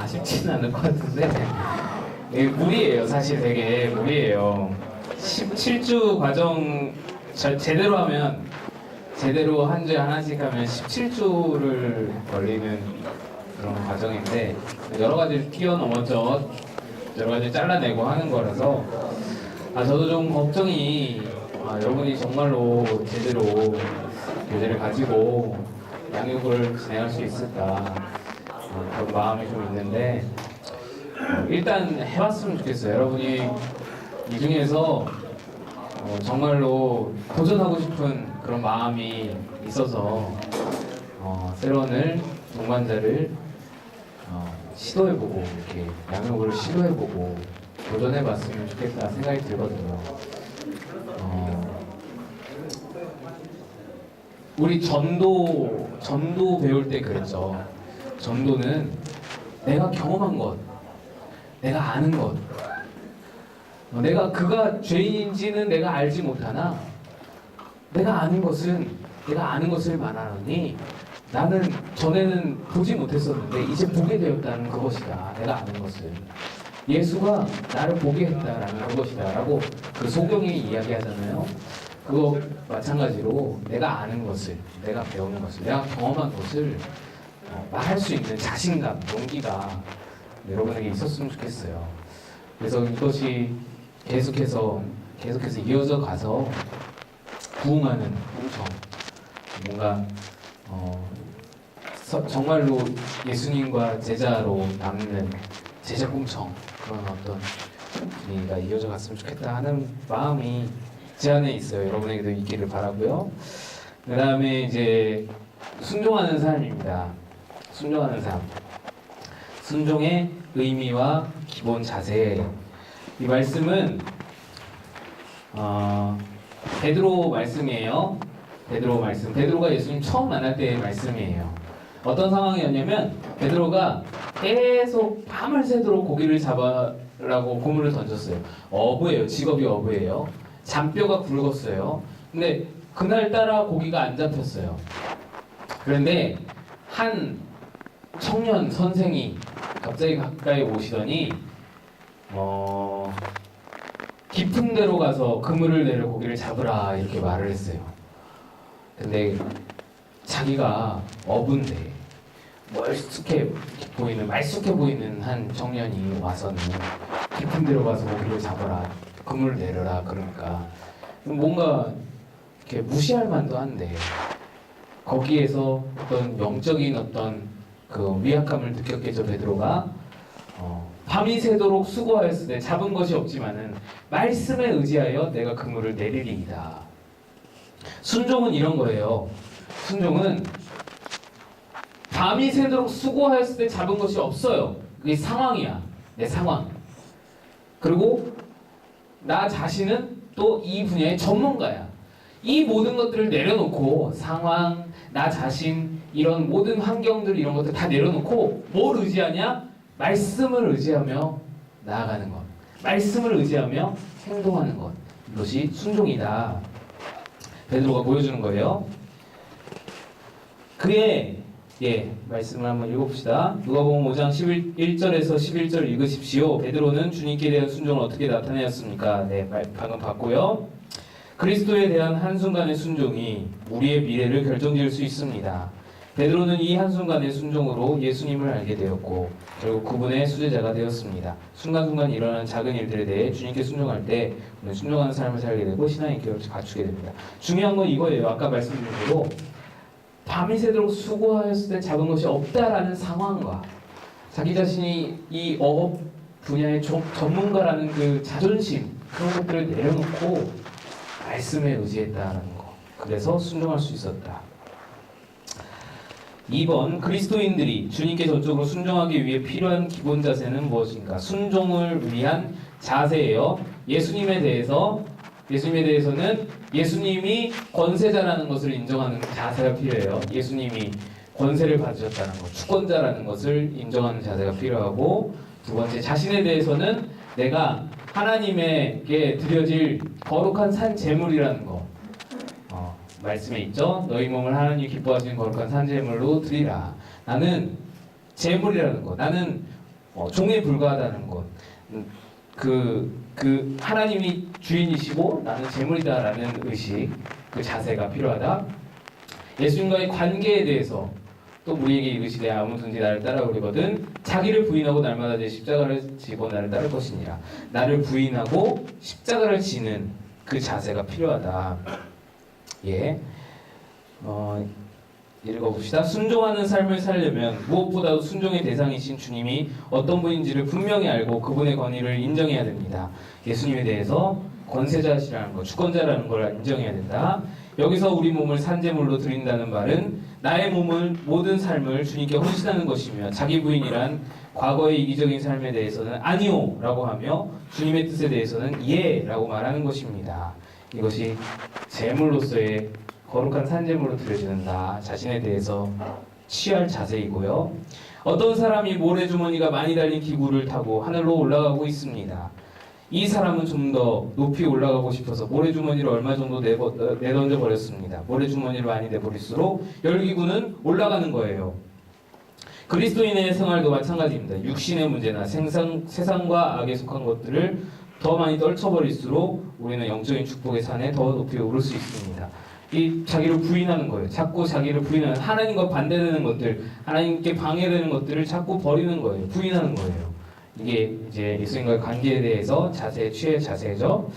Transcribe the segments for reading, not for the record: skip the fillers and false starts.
쉽지는 않을 것 같은데 무리예요. 사실 되게 무리예요. 17주 과정 제대로 하면, 제대로 한 주에 하나씩 하면 17주를 걸리는 그런 과정인데, 여러 가지를 뛰어넘었죠. 여러 가지를 잘라내고 하는 거라서 저도 좀 걱정이, 여러분이 정말로 제대로 교제를 가지고 양육을 진행할 수 있을까, 그런 마음이 좀 있는데, 일단 해봤으면 좋겠어요. 여러분이 이 중에서 정말로 도전하고 싶은 그런 마음이 있어서 세런을, 동반자를 시도해보고, 이렇게 양육을 시도해보고 도전해봤으면 좋겠다 생각이 들거든요. 우리 전도 배울 때 그랬죠. 전도는 내가 경험한 것, 내가 아는 것, 내가 그가 죄인인지는 내가 알지 못하나 내가 아는 것을 말하노니, 나는 전에는 보지 못했었는데 이제 보게 되었다는 그것이다. 내가 아는 것을, 예수가 나를 보게 했다라는 그것이다 라고 그 소경이 이야기하잖아요. 그거 마찬가지로 내가 아는 것을, 내가 배우는 것을, 내가 경험한 것을 말할 수 있는 자신감, 용기가 여러분에게 있었으면 좋겠어요. 그래서 이것이 계속해서 이어져 가서 부흥하는 꿈청, 뭔가 정말로 예수님과 제자로 남는 제자 꿈청, 그런 어떤 분위기가 이어져 갔으면 좋겠다 하는 마음이 제 안에 있어요. 여러분에게도 있기를 바라고요. 그 다음에 이제 순종하는 삶입니다. 순종하는 삶. 순종의 의미와 기본 자세. 이 말씀은 베드로 말씀이에요. 베드로 말씀. 베드로가 예수님 처음 만날 때의 말씀이에요. 어떤 상황이었냐면, 베드로가 계속 밤을 새도록 고기를 잡아라고 고문을 던졌어요. 어부예요. 직업이 어부예요. 잔뼈가 굵었어요. 근데 그날따라 고기가 안 잡혔어요. 그런데 한 청년 선생이 갑자기 가까이 오시더니 깊은 데로 가서 그물을 내려 고기를 잡으라, 이렇게 말을 했어요. 근데 자기가 어부인데 말쑥해 보이는 한 청년이 와서는 깊은 데로 가서 고기를 잡아라, 그물을 내려라 그러니까 뭔가 이렇게 무시할 만도 한데, 거기에서 어떤 영적인 어떤 그 위압감을 느꼈겠죠. 베드로가 밤이 새도록 수고하였을 때 잡은 것이 없지만은 말씀에 의지하여 내가 그물을 내리리이다. 순종은 이런 거예요. 순종은 밤이 새도록 수고하였을 때 잡은 것이 없어요. 그게 상황이야. 내 상황. 그리고 나 자신은 또 이 분야의 전문가야. 이 모든 것들을 내려놓고, 상황, 나 자신, 이런 모든 환경들, 이런 것들 다 내려놓고 뭘 의지하냐? 말씀을 의지하며 나아가는 것, 말씀을 의지하며 행동하는 것, 이것이 순종이다. 베드로가 보여주는 거예요. 그의 말씀을 한번 읽어봅시다. 누가복음 5장 1절에서 11절 읽으십시오. 베드로는 주님께 대한 순종을 어떻게 나타내었습니까? 방금 봤고요. 그리스도에 대한 한순간의 순종이 우리의 미래를 결정지을 수 있습니다. 베드로는 이 한순간의 순종으로 예수님을 알게 되었고 결국 그분의 수제자가 되었습니다. 순간순간 일어나는 작은 일들에 대해 주님께 순종할 때 우리는 순종하는 삶을 살게 되고 신앙의 인격을 갖추게 됩니다. 중요한 건 이거예요. 아까 말씀드린 대로 밤이 새도록 수고하였을 때 잡은 것이 없다라는 상황과 자기 자신이 이 어업 분야의 전문가라는 그 자존심, 그런 것들을 내려놓고 말씀에 의지했다라는 거. 그래서 순종할 수 있었다. 2번, 그리스도인들이 주님께 전적으로 순종하기 위해 필요한 기본 자세는 무엇인가? 순종을 위한 자세예요. 예수님에 대해서는 예수님이 권세자라는 것을 인정하는 자세가 필요해요. 예수님이 권세를 받으셨다는 것, 주권자라는 것을 인정하는 자세가 필요하고, 두 번째, 자신에 대해서는 내가 하나님에게 드려질 거룩한 산 제물이라는 거, 말씀에 있죠. 너희 몸을 하나님이 기뻐하시는 거룩한 산 제물로 드리라. 나는 재물이라는 것, 나는 종에 불과하다는 것, 그 하나님이 주인이시고 나는 재물이다라는 의식, 그 자세가 필요하다. 예수님과의 관계에 대해서 또 우리에게 이르시되 아무든지 나를 따라오려거든 자기를 부인하고 날마다 내 십자가를 지고 나를 따를 것이니라. 나를 부인하고 십자가를 지는 그 자세가 필요하다. 예. 읽어봅시다. 순종하는 삶을 살려면 무엇보다도 순종의 대상이신 주님이 어떤 분인지를 분명히 알고 그분의 권위를 인정해야 됩니다. 예수님에 대해서 권세자시라는 것, 주권자라는 걸 인정해야 된다. 여기서 우리 몸을 산제물로 드린다는 말은 나의 몸을 모든 삶을 주님께 헌신하는 것이며 자기 부인이란 과거의 이기적인 삶에 대해서는 아니요 라고 하며 주님의 뜻에 대해서는 예 라고 말하는 것입니다. 이것이 제물로서의 거룩한 산제물로 드려지는다. 자신에 대해서 취할 자세이고요. 어떤 사람이 모래주머니가 많이 달린 기구를 타고 하늘로 올라가고 있습니다. 이 사람은 좀 더 높이 올라가고 싶어서 모래주머니를 얼마 정도 내던져 버렸습니다. 모래주머니를 많이 내버릴수록 열기구는 올라가는 거예요. 그리스도인의 생활도 마찬가지입니다. 육신의 문제나 세상과 악에 속한 것들을 더 많이 떨쳐버릴수록 우리는 영적인 축복의 산에 더 높이 오를 수 있습니다. 이 자기를 부인하는 거예요. 자꾸 자기를 부인하는, 하나님과 반대되는 것들, 하나님께 방해되는 것들을 자꾸 버리는 거예요. 부인하는 거예요. 이게 이제 예수님과의 관계에 대해서 자세에 취해 자세죠.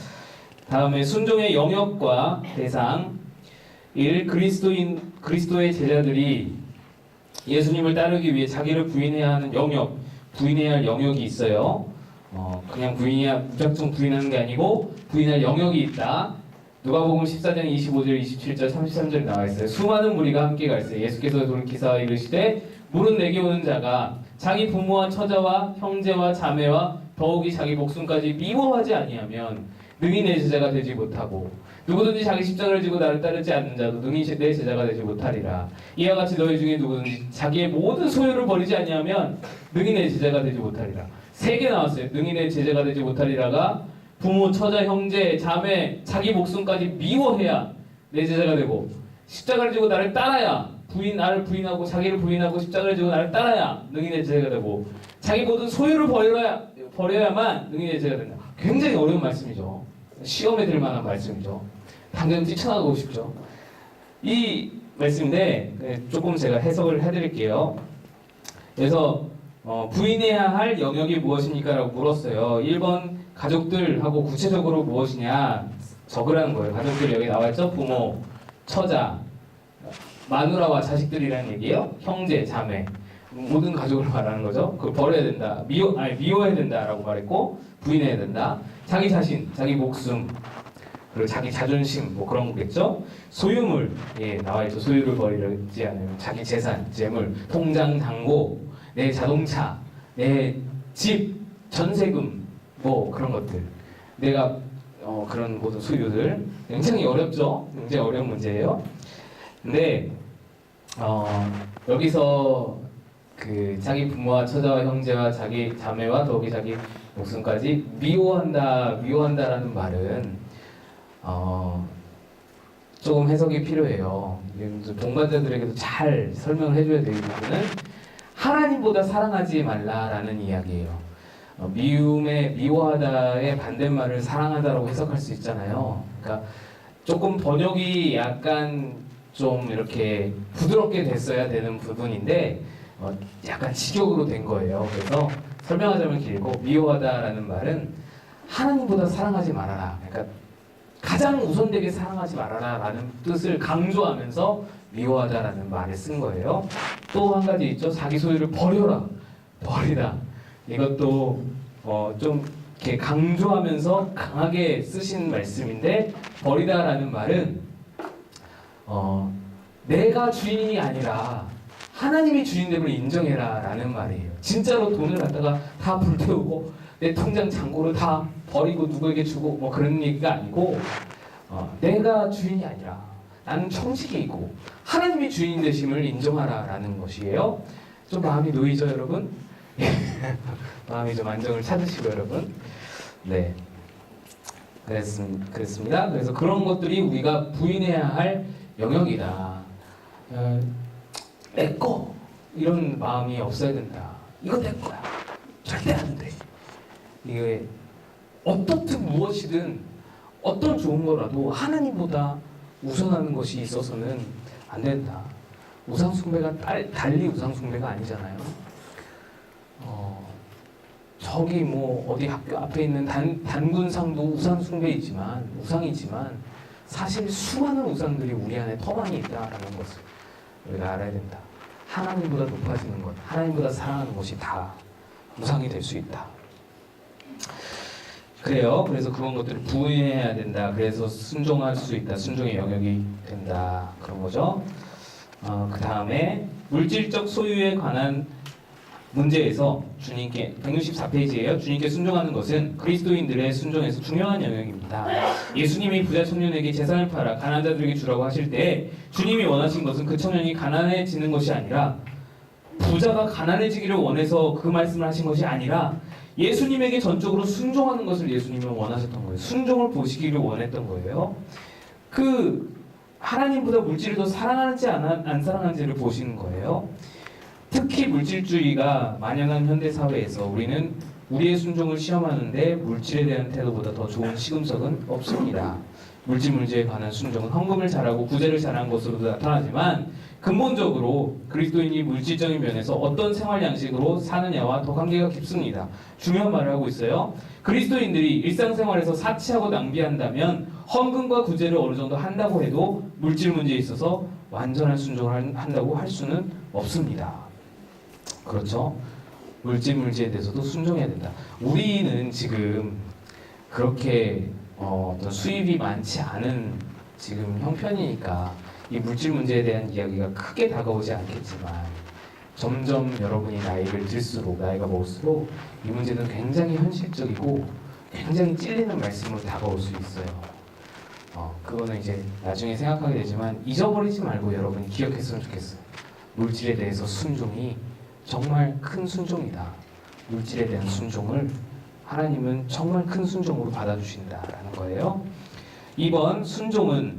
다음에 순종의 영역과 대상 1. 그리스도의 제자들이 예수님을 따르기 위해 자기를 부인해야 하는 영역, 부인해야 할 영역이 있어요. 그냥 무작정 부인하는 게 아니고 부인할 영역이 있다. 누가복음 14장 25절, 27절, 33절에 나와 있어요. 수많은 무리가 함께 가 있어요. 예수께서 돌이키사 이르시되 물은 내게 오는 자가 자기 부모와 처자와 형제와 자매와 더욱이 자기 목숨까지 미워하지 아니하면 능히 내 제자가 되지 못하고 누구든지 자기 십자가를 지고 나를 따르지 않는 자도 능히 내 제자가 되지 못하리라. 이와 같이 너희 중에 누구든지 자기의 모든 소유를 버리지 아니하면 능히 내 제자가 되지 못하리라. 3개 나왔어요. 능히 내 제자가 되지 못하리라가 부모, 처자, 형제, 자매, 자기 목숨까지 미워해야 내 제자가 되고 십자가를 지고 나를 따라야 나를 부인하고 자기를 부인하고 십자가를 지고 나를 따라야 능히 내 제자가 되고 자기 모든 소유를 버려야만 능히 내 제자가 된다. 굉장히 어려운 말씀이죠. 시험에 들 만한 말씀이죠. 당장 뛰쳐나가고 싶죠. 이 말씀인데 조금 제가 해석을 해드릴게요. 그래서 부인해야 할 영역이 무엇입니까? 라고 물었어요. 1번 가족들하고 구체적으로 무엇이냐 적으라는 거예요. 가족들 여기 나와있죠? 부모, 처자, 마누라와 자식들이라는 얘기예요. 형제, 자매, 모든 가족을 말하는 거죠. 그걸 버려야 된다. 미워해야 된다라고 말했고 부인해야 된다. 자기 자신, 자기 목숨, 그리고 자기 자존심 뭐 그런 거겠죠. 소유물 나와있죠. 소유를 버리지 않으면 자기 재산, 재물, 통장, 잔고, 내 자동차, 내 집, 전세금 뭐 그런 것들, 내가 그런 모든 소유들 굉장히 어렵죠. 굉장히 어려운 문제예요. 근데 여기서 그 자기 부모와 처자와 형제와 자기 자매와 더욱이 자기 목숨까지 미워한다라는 말은 조금 해석이 필요해요. 동반자들에게도 잘 설명을 해줘야 되는 부분은 하나님보다 사랑하지 말라라는 이야기예요. 미워하다의 반대말을 사랑하다라고 해석할 수 있잖아요. 그러니까 조금 번역이 약간 좀 이렇게 부드럽게 됐어야 되는 부분인데 약간 직역으로 된 거예요. 그래서 설명하자면 길고, 미워하다라는 말은 하나님보다 사랑하지 말아라. 그러니까 가장 우선되게 사랑하지 말아라라는 뜻을 강조하면서 미워하다라는 말을 쓴 거예요. 또 한 가지 있죠. 자기 소유를 버리다. 이것도 좀 이렇게 강조하면서 강하게 쓰신 말씀인데, 버리다라는 말은 내가 주인이 아니라 하나님이 주인됨을 인정해라 라는 말이에요. 진짜로 돈을 갖다가 다 불태우고 내 통장 잔고를 다 버리고 누구에게 주고 뭐 그런 얘기가 아니고, 내가 주인이 아니라 나는 청지기이고 하나님이 주인 되심을 인정하라 라는 것이에요. 좀 마음이 놓이죠 여러분? 마음이 좀 안정을 찾으시고 여러분. 네, 그랬습니다. 그래서 그런 것들이 우리가 부인해야 할 영역이다. 내꺼 이런 마음이 없어야 된다. 이거 내 거야. 절대 안 돼. 이게 어떻든 무엇이든 어떤 좋은 거라도 하나님보다 우선하는 것이 있어서는 안 된다. 우상숭배가 달리 우상숭배가 아니잖아요. 저기 뭐 어디 학교 앞에 있는 단군상도 우상이지만 사실 수많은 우상들이 우리 안에 더 많이 있다라는 것을 우리가 알아야 된다. 하나님보다 높아지는 것, 하나님보다 사랑하는 것이 다 우상이 될 수 있다. 그래요. 그래서 그런 것들을 부인해야 된다. 그래서 순종할 수 있다. 순종의 영역이 된다. 그런 거죠. 그 다음에 물질적 소유에 관한 문제에서 주님께 164페이지예요. 주님께 순종하는 것은 그리스도인들의 순종에서 중요한 영역입니다. 예수님이 부자 청년에게 재산을 팔아 가난한 자들에게 주라고 하실 때 주님이 원하신 것은 그 청년이 가난해지는 것이 아니라 부자가 가난해지기를 원해서 그 말씀을 하신 것이 아니라 예수님에게 전적으로 순종하는 것을 예수님은 원하셨던 거예요. 순종을 보시기를 원했던 거예요. 하나님보다 물질을 더 사랑하는지 안 사랑하는지를 보시는 거예요. 특히 물질주의가 만연한 현대사회에서 우리는 우리의 순종을 시험하는데 물질에 대한 태도보다 더 좋은 시금석은 없습니다. 물질에 관한 순종은 헌금을 잘하고 구제를 잘한 것으로도 나타나지만 근본적으로 그리스도인이 물질적인 면에서 어떤 생활 양식으로 사느냐와 더 관계가 깊습니다. 중요한 말을 하고 있어요. 그리스도인들이 일상생활에서 사치하고 낭비한다면 헌금과 구제를 어느 정도 한다고 해도 물질 문제에 있어서 완전한 순종을 한다고 할 수는 없습니다. 그렇죠? 물질에 대해서도 순종해야 된다. 우리는 지금 그렇게 어떤 수입이 많지 않은 지금 형편이니까 이 물질 문제에 대한 이야기가 크게 다가오지 않겠지만 점점 여러분이 나이가 먹을수록 이 문제는 굉장히 현실적이고 굉장히 찔리는 말씀으로 다가올 수 있어요. 그거는 이제 나중에 생각하게 되지만 잊어버리지 말고 여러분이 기억했으면 좋겠어요. 물질에 대해서 순종이 정말 큰 순종이다. 물질에 대한 순종을 하나님은 정말 큰 순종으로 받아주신다라는 거예요. 2번 순종은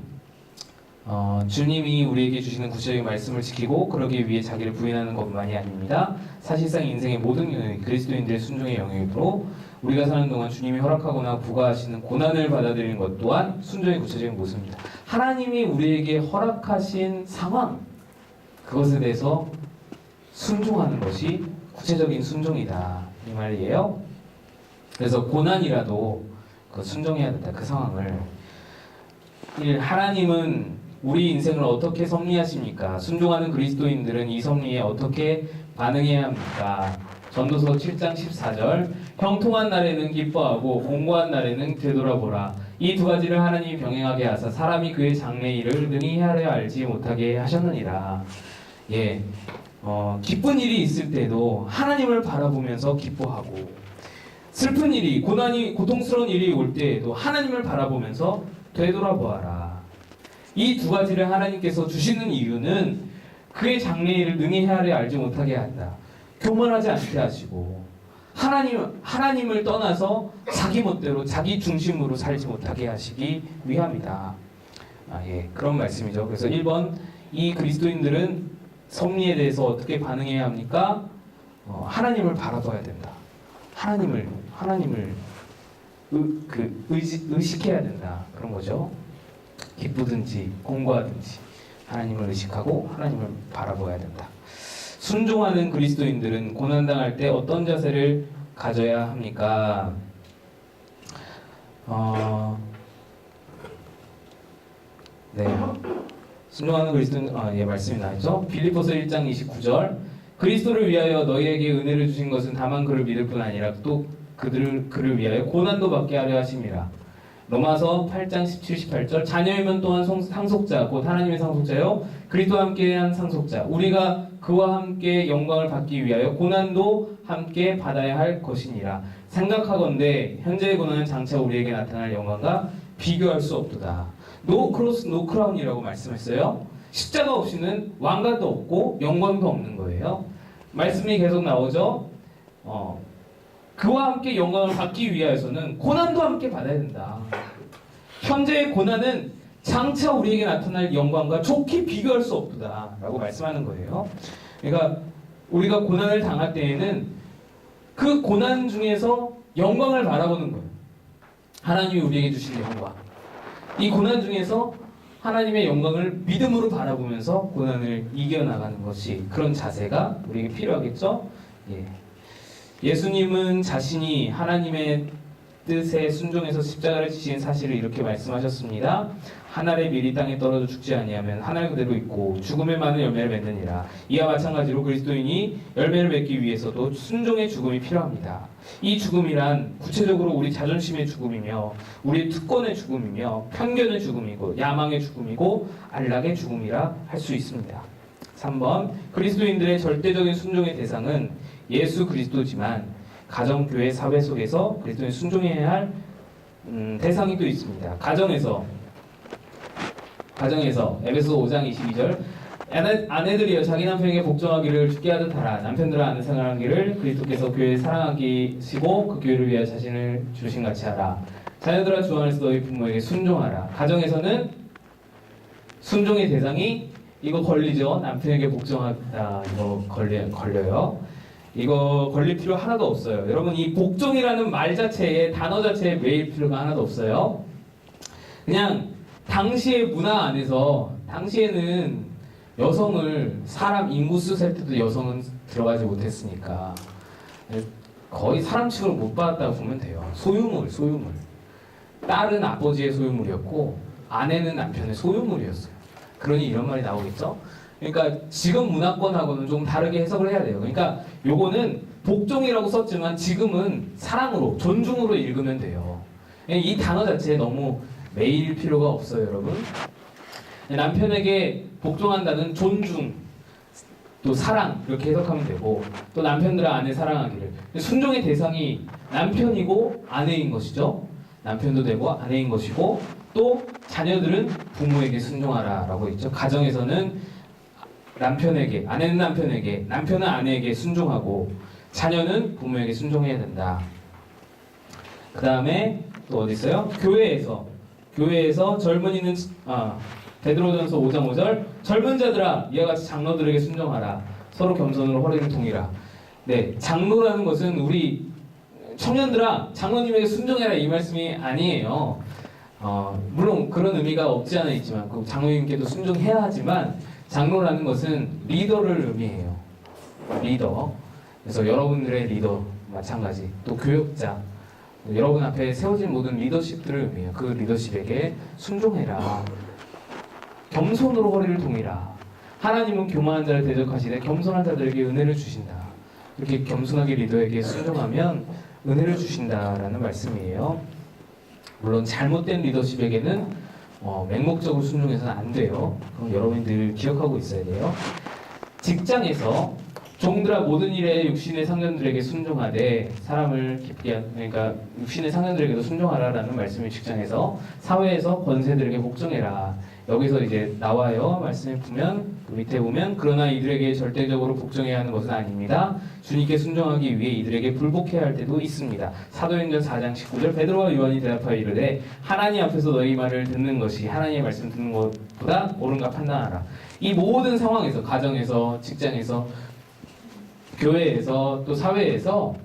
주님이 우리에게 주시는 구체적인 말씀을 지키고 그러기 위해 자기를 부인하는 것만이 아닙니다. 사실상 인생의 모든 영역이 그리스도인들의 순종의 영역이므로 우리가 사는 동안 주님이 허락하거나 부과하시는 고난을 받아들이는 것 또한 순종의 구체적인 모습입니다. 하나님이 우리에게 허락하신 상황, 그것에 대해서 순종하는 것이 구체적인 순종이다, 이 말이에요. 그래서 고난이라도 순종해야 된다. 그 상황을. 하나님은 우리 인생을 어떻게 섭리하십니까? 순종하는 그리스도인들은 이 섭리에 어떻게 반응해야 합니까? 전도서 7장 14절 형통한 날에는 기뻐하고 공고한 날에는 되돌아보라. 이 두 가지를 하나님이 병행하게 하사 사람이 그의 장래 일을 능히 헤아려 알지 못하게 하셨느니라. 기쁜 일이 있을 때도 하나님을 바라보면서 기뻐하고, 슬픈 일이, 고통스러운 일이 올 때에도 하나님을 바라보면서 되돌아보아라. 이 두 가지를 하나님께서 주시는 이유는 그의 장래 일을 능히 헤아려 알지 못하게 한다. 교만하지 않게 하시고 하나님을 떠나서 자기 멋대로 자기 중심으로 살지 못하게 하시기 위함이다. 그런 말씀이죠. 그래서 1번, 이 그리스도인들은 섭리에 대해서 어떻게 반응해야 합니까? 하나님을 바라봐야 된다. 하나님을 의식해야 된다. 그런 거죠. 기쁘든지 공고하든지 하나님을 의식하고 하나님을 바라봐야 된다. 순종하는 그리스도인들은 고난당할 때 어떤 자세를 가져야 합니까? 순종하는 그리스도인, 말씀이 나왔죠? 빌립보서 1장 29절 그리스도를 위하여 너희에게 은혜를 주신 것은 다만 그를 믿을 뿐 아니라 또 그를 위하여 고난도 받게 하려 하심이라. 로마서 8장 17, 18절 자녀이면 또한 상속자 곧 하나님의 상속자요 그리스도와 함께한 상속자 우리가 그와 함께 영광을 받기 위하여 고난도 함께 받아야 할 것이니라. 생각하건대 현재의 고난은 장차 우리에게 나타날 영광과 비교할 수 없도다. 노 크로스 노 크라운이라고 말씀했어요. 십자가 없이는 왕관도 없고 영광도 없는 거예요. 말씀이 계속 나오죠. 그와 함께 영광을 받기 위해서는 고난도 함께 받아야 된다. 현재의 고난은 장차 우리에게 나타날 영광과 좋게 비교할 수 없다 라고 말씀하는 거예요. 그러니까 우리가 고난을 당할 때에는 그 고난 중에서 영광을 바라보는 거예요. 하나님이 우리에게 주신 영광. 이 고난 중에서 하나님의 영광을 믿음으로 바라보면서 고난을 이겨나가는 것이, 그런 자세가 우리에게 필요하겠죠? 예. 예수님은 자신이 하나님의 뜻에 순종해서 십자가를 지신 사실을 이렇게 말씀하셨습니다. 한 알의 밀이 땅에 떨어져 죽지 아니하면 한 알 그대로 있고 죽음에 많은 열매를 맺느니라. 이와 마찬가지로 그리스도인이 열매를 맺기 위해서도 순종의 죽음이 필요합니다. 이 죽음이란 구체적으로 우리 자존심의 죽음이며 우리의 특권의 죽음이며 편견의 죽음이고 야망의 죽음이고 안락의 죽음이라 할 수 있습니다. 3번, 그리스도인들의 절대적인 순종의 대상은 예수 그리스도지만 가정, 교회, 사회 속에서 그리스도인 순종해야 할 대상이 또 있습니다. 가정에서 에베소 5장 22절 아내들이여 자기 남편에게 복종하기를 주께 하듯 하라. 남편들은 아내 사랑하기를 그리스도께서 교회를 사랑하시고 그 교회를 위하여 자신을 주신 같이 하라. 자녀들아 주 안에서 너희 부모에게 순종하라. 가정에서는 순종의 대상이 이거 걸리죠. 남편에게 복종하다 이거 걸려요. 이거 걸릴 필요 하나도 없어요. 여러분, 이 복종이라는 말 자체에, 단어 자체에 매일 필요가 하나도 없어요. 그냥 당시의 문화 안에서, 당시에는 여성을, 사람 인구수 셀 때도 여성은 들어가지 못했으니까 거의 사람 취급을 못 받았다고 보면 돼요. 소유물. 딸은 아버지의 소유물이었고 아내는 남편의 소유물이었어요. 그러니 이런 말이 나오겠죠? 그러니까 지금 문화권하고는 좀 다르게 해석을 해야 돼요. 그러니까 요거는 복종이라고 썼지만 지금은 사랑으로, 존중으로 읽으면 돼요. 이 단어 자체에 너무 매일 필요가 없어요, 여러분. 남편에게 복종한다는 존중, 또 사랑, 이렇게 해석하면 되고, 또 남편들은 아내 사랑하기를. 순종의 대상이 남편이고 아내인 것이죠. 남편도 되고 아내인 것이고, 또 자녀들은 부모에게 순종하라 라고 있죠. 가정에서는 남편에게, 아내는 남편에게, 남편은 아내에게 순종하고 자녀는 부모에게 순종해야 된다. 그 다음에 또 어디 있어요? 교회에서 젊은이는 베드로전서 5장 5절 젊은 자들아 이와 같이 장로들에게 순종하라. 서로 겸손으로 허리를 동이라. 네, 장로라는 것은 우리 청년들아 장로님에게 순종해라 이 말씀이 아니에요. 물론 그런 의미가 없지 않아 있지만 그 장로님께도 순종해야 하지만 장로라는 것은 리더를 의미해요. 리더. 그래서 여러분들의 리더 마찬가지. 또 교역자. 여러분 앞에 세워진 모든 리더십들을 의미해요. 그 리더십에게 순종해라. 겸손으로 허리를 동이라. 하나님은 교만한 자를 대적하시되 겸손한 자들에게 은혜를 주신다. 이렇게 겸손하게 리더에게 순종하면 은혜를 주신다라는 말씀이에요. 물론 잘못된 리더십에게는 맹목적으로 순종해서는 안 돼요. 그럼 여러분이 늘 기억하고 있어야 돼요. 직장에서 종들아 모든 일에 육신의 상전들에게 순종하되 사람을 기쁘게 그러니까 육신의 상전들에게도 순종하라라는 말씀이 직장에서. 사회에서 권세들에게 복종해라. 여기서 이제 나와요. 말씀을 보면 그 밑에 보면 그러나 이들에게 절대적으로 복종해야 하는 것은 아닙니다. 주님께 순종하기 위해 이들에게 불복해야 할 때도 있습니다. 사도행전 4장 19절 베드로와 요한이 대답하여 이르되 하나님 앞에서 너희 말을 듣는 것이 하나님의 말씀 듣는 것보다 옳은가 판단하라. 이 모든 상황에서 가정에서 직장에서 교회에서 또 사회에서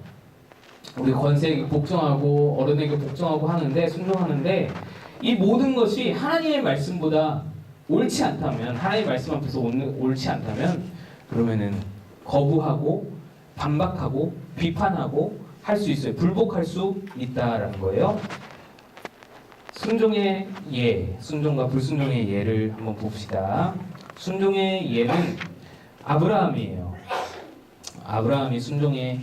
우리 권세에게 복종하고 어른에게 복종하고 하는데 순종하는데 이 모든 것이 하나님의 말씀보다 옳지 않다면 하나님의 말씀 앞에서 옳지 않다면 그러면은 거부하고 반박하고 비판하고 할 수 있어요. 불복할 수 있다라는 거예요. 순종의 예, 순종과 불순종의 예를 한번 봅시다. 순종의 예는 아브라함이에요. 아브라함이 순종의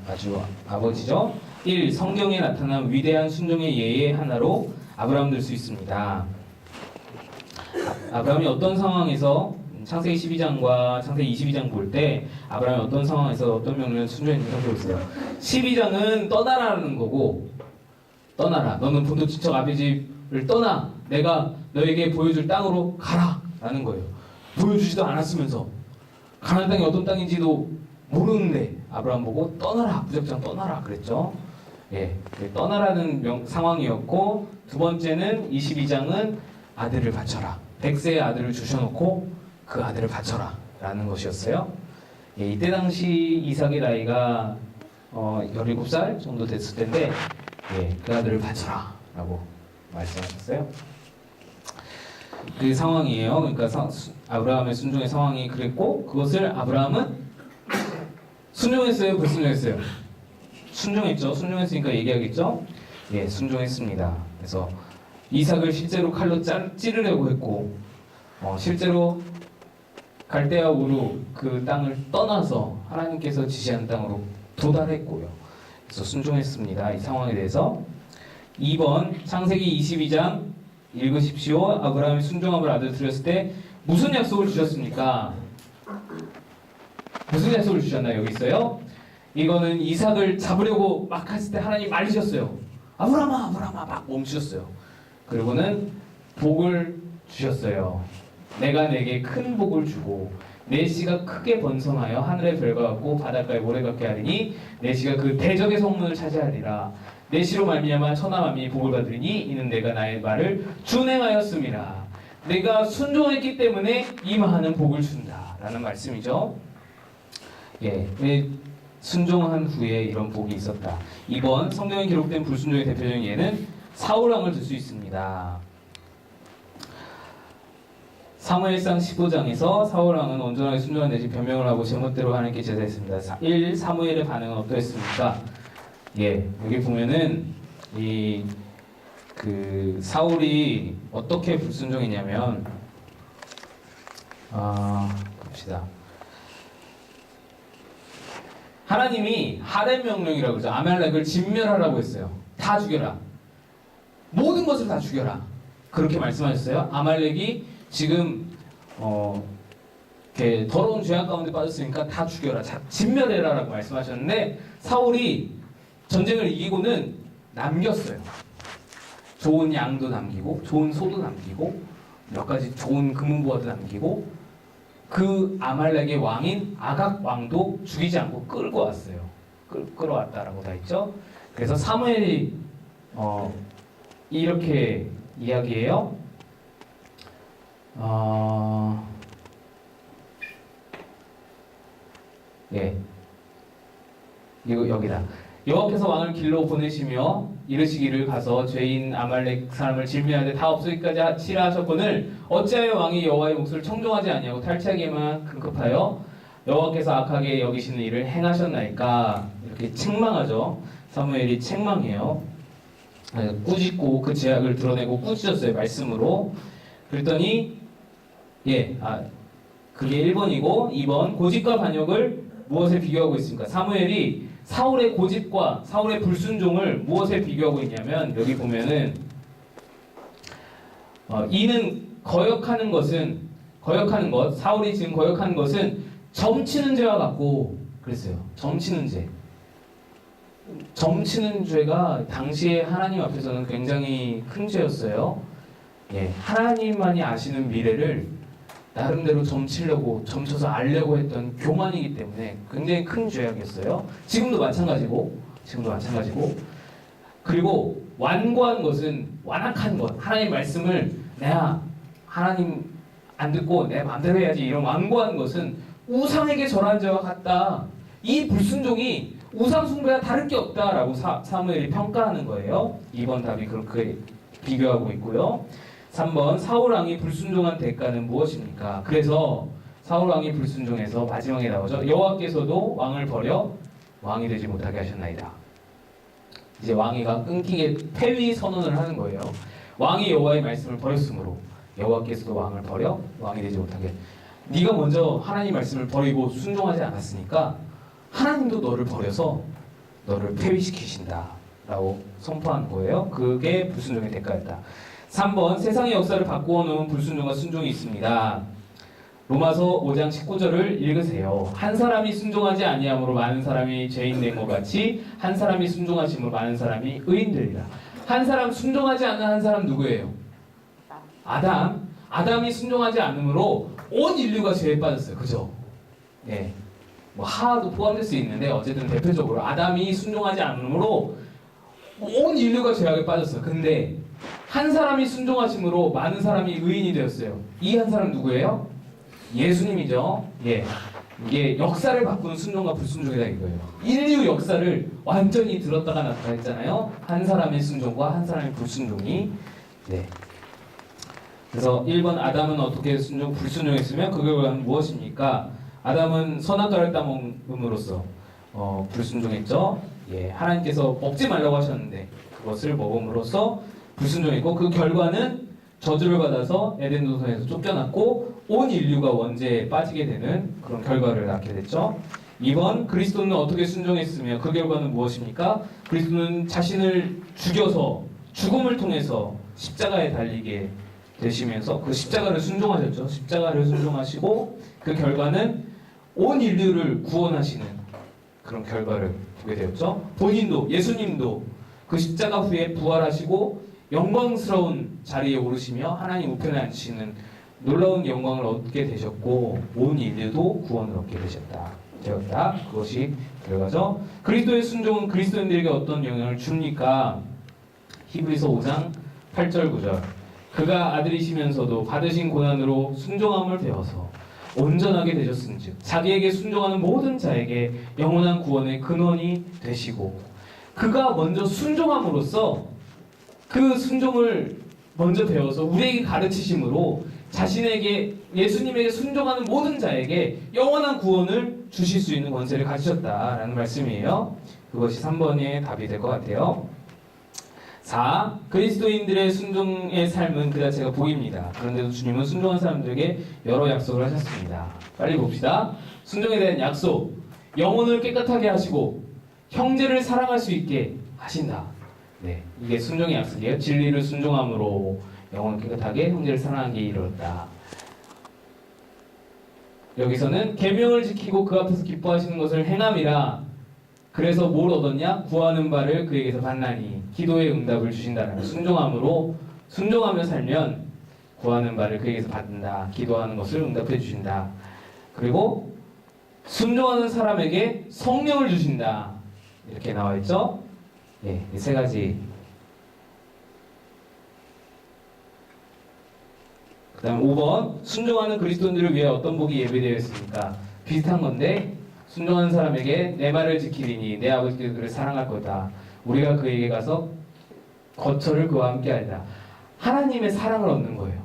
아주 아버지죠. 1. 성경에 나타난 위대한 순종의 예의 하나로 아브라함 들 수 있습니다. 아브라함이 어떤 상황에서 창세기 12장과 창세기 22장 볼 때 아브라함이 어떤 상황에서 어떤 명령을 순종했는지 살펴보세요. 12장은 떠나라는 거고 떠나라. 너는 본토 친척 아비 집을 떠나 내가 너에게 보여줄 땅으로 가라 라는 거예요. 보여주지도 않았으면서 가나안 땅이 어떤 땅인지도 모르는데 아브라함 보고 떠나라. 무작정 떠나라 그랬죠. 예, 떠나라는 상황이었고 두 번째는 22장은 아들을 바쳐라. 100세의 아들을 주셔놓고 그 아들을 바쳐라 라는 것이었어요. 예, 이때 당시 이삭의 나이가 17살 정도 됐을 텐데 예, 그 아들을 바쳐라 라고 말씀하셨어요. 그 상황이에요. 그러니까 아브라함의 순종의 상황이 그랬고 그것을 아브라함은 순종했어요? 불순종했어요? 순종했죠. 순종했으니까 얘기하겠죠. 예, 순종했습니다. 그래서 이삭을 실제로 칼로 찌르려고 했고 실제로 갈대아 우루 그 땅을 떠나서 하나님께서 지시한 땅으로 도달했고요. 그래서 순종했습니다. 이 상황에 대해서 2번 창세기 22장 읽으십시오. 아브라함이 순종함을 아들 드렸을 때 무슨 약속을 주셨습니까? 무슨 약속을 주셨나요? 여기 있어요. 이거는 이삭을 잡으려고 막 했을 때 하나님 말리셨어요. 아브라함아 아브라함아 막 멈추셨어요. 그리고는 복을 주셨어요. 내가 내게 큰 복을 주고 내 씨가 크게 번성하여 하늘의 별과 같고 바닷가의 모래 같게 하리니 내 씨가 그 대적의 성문을 차지하리라. 내 씨로 말미암아 천하 만민이 복을 받으리니 이는 내가 나의 말을 준행하였음이라. 내가 순종했기 때문에 임하는 복을 준다 라는 말씀이죠. 예, 순종한 후에 이런 복이 있었다. 2번 성경에 기록된 불순종의 대표적인 예는 사울왕을 들 수 있습니다. 사무엘상 15장에서 사울왕은 온전하게 순종한 대신 변명을 하고 제멋대로 하나님께 제사했습니다. 1. 사무엘의 반응은 어떠했습니까? 예, 여기 보면은 사울이 어떻게 불순종했냐면 봅시다. 하나님이 하렘 명령이라고 그러죠. 아말렉을 진멸하라고 했어요. 다 죽여라. 모든 것을 다 죽여라. 그렇게 말씀하셨어요. 아말렉이 지금 이렇게 더러운 죄악 가운데 빠졌으니까 다 죽여라. 진멸해라라고 말씀하셨는데 사울이 전쟁을 이기고는 남겼어요. 좋은 양도 남기고 좋은 소도 남기고 몇 가지 좋은 금은보화도 남기고 그 아말렉의 왕인 아각 왕도 죽이지 않고 끌고 왔어요. 끌어왔다라고 다 있죠. 그래서 사무엘이 이렇게 이야기해요. 예, 이거 여기다. 여호와께서 왕을 길로 보내시며 이르시기를 가서 죄인 아말렉 사람을 진멸하되 다 없애기까지 치라 하셨거늘 어찌하여 왕이 여호와의 몫을 청종하지 아니하고 탈취하기만 급급하여 여호와께서 악하게 여기시는 일을 행하셨나이까. 이렇게 책망하죠. 사무엘이 책망해요. 꾸짖고 그 죄악을 드러내고 꾸짖었어요. 말씀으로. 그랬더니 그게 1번이고 2번 고집과 반역을 무엇에 비교하고 있습니까? 사무엘이 사울의 고집과 사울의 불순종을 무엇에 비교하고 있냐면 여기 보면은 이는 거역하는 것 사울이 지금 거역하는 것은 점치는 죄와 같고 그랬어요. 점치는 죄가 당시에 하나님 앞에서는 굉장히 큰 죄였어요. 예, 하나님만이 아시는 미래를 나름대로 점쳐서 알려고 했던 교만이기 때문에 굉장히 큰 죄악이었어요. 지금도 마찬가지고 그리고 완고한 것은 완악한 것. 하나님 말씀을 내가 하나님 안 듣고 내 마음대로 해야지 이런 완고한 것은 우상에게 절한 죄와 같다. 이 불순종이 우상 숭배와 다를 게 없다라고 사무엘이 평가하는 거예요. 2번 답이 그렇게 비교하고 있고요. 3번 사울왕이 불순종한 대가는 무엇입니까? 그래서 사울왕이 불순종해서 마지막에 나오죠. 여호와께서도 왕을 버려 왕이 되지 못하게 하셨나이다. 이제 왕위가 끊기게 폐위 선언을 하는 거예요. 왕이 여호와의 말씀을 버렸으므로 여호와께서도 왕을 버려 왕이 되지 못하게. 네가 먼저 하나님 말씀을 버리고 순종하지 않았으니까 하나님도 너를 버려서 너를 폐위시키신다 라고 선포한 거예요. 그게 불순종의 대가였다. 3번 세상의 역사를 바꾸어 놓은 불순종과 순종이 있습니다. 로마서 5장 19절을 읽으세요. 한 사람이 순종하지 아니함으로 많은 사람이 죄인 된 것 같이 한 사람이 순종하심으로 많은 사람이 의인 되리라. 한 사람 순종하지 않는 한 사람 누구예요? 아담이 순종하지 않으므로 온 인류가 죄에 빠졌어요. 그죠? 네. 뭐 하도 포함될 수 있는데 어쨌든 대표적으로 아담이 순종하지 않으므로 온 인류가 죄악에 빠졌어요. 근데 한 사람이 순종하심으로 많은 사람이 의인이 되었어요. 이 한 사람 누구예요? 예수님이죠. 예. 이게 역사를 바꾸는 순종과 불순종이다 이거예요. 인류 역사를 완전히 들었다가 놨다 했잖아요. 한 사람의 순종과 한 사람의 불순종이. 네. 그래서 1번 아담은 어떻게 불순종했으면 그 결과는 무엇입니까? 아담은 선악과를 따먹음으로써 불순종했죠. 예, 하나님께서 먹지 말라고 하셨는데 그것을 먹음으로써 불순종했고 그 결과는 저주를 받아서 에덴 동산에서 쫓겨났고 온 인류가 원죄에 빠지게 되는 그런 결과를 낳게 됐죠. 2번 그리스도는 어떻게 순종했으며 그 결과는 무엇입니까? 그리스도는 자신을 죽여서 죽음을 통해서 십자가에 달리게 되시면서 그 십자가를 순종하셨죠. 십자가를 순종하시고 그 결과는 온 인류를 구원하시는 그런 결과를 보게 되었죠. 본인도 예수님도 그 십자가 후에 부활하시고 영광스러운 자리에 오르시며 하나님 우편에 앉으시는 놀라운 영광을 얻게 되셨고 온 인류도 구원을 얻게 되었다. 그것이 결과죠. 그리스도의 순종은 그리스도인들에게 어떤 영향을 줍니까? 히브리서 5장 8절 9절 그가 아들이시면서도 받으신 고난으로 순종함을 배워서 온전하게 되셨은즉 자기에게 순종하는 모든 자에게 영원한 구원의 근원이 되시고 그가 먼저 순종함으로써 그 순종을 먼저 배워서 우리에게 가르치심으로 자신에게 예수님에게 순종하는 모든 자에게 영원한 구원을 주실 수 있는 권세를 가지셨다라는 말씀이에요. 그것이 3번의 답이 될 것 같아요. 4. 그리스도인들의 순종의 삶은 그 자체가 복입니다. 그런데도 주님은 순종한 사람들에게 여러 약속을 하셨습니다. 빨리 봅시다. 순종에 대한 약속. 영혼을 깨끗하게 하시고 형제를 사랑할 수 있게 하신다. 네, 이게 순종의 약속이에요. 진리를 순종함으로 영혼을 깨끗하게 형제를 사랑하게 이르렀다. 여기서는 계명을 지키고 그 앞에서 기뻐하시는 것을 행함이라. 그래서 뭘 얻었냐? 구하는 바를 그에게서 받나니 기도의 응답을 주신다는 순종함으로 순종하며 살면 구하는 바를 그에게서 받는다. 기도하는 것을 응답해 주신다. 그리고 순종하는 사람에게 성령을 주신다. 이렇게 나와 있죠? 예, 이 세 가지. 그 다음 5번 순종하는 그리스도인들을 위해 어떤 복이 예비되어 있습니까? 비슷한 건데 순종하는 사람에게 내 말을 지키리니 내 아버지께서 그를 사랑할 거다. 우리가 그에게 가서 거처를 그와 함께 하리라. 하나님의 사랑을 얻는 거예요.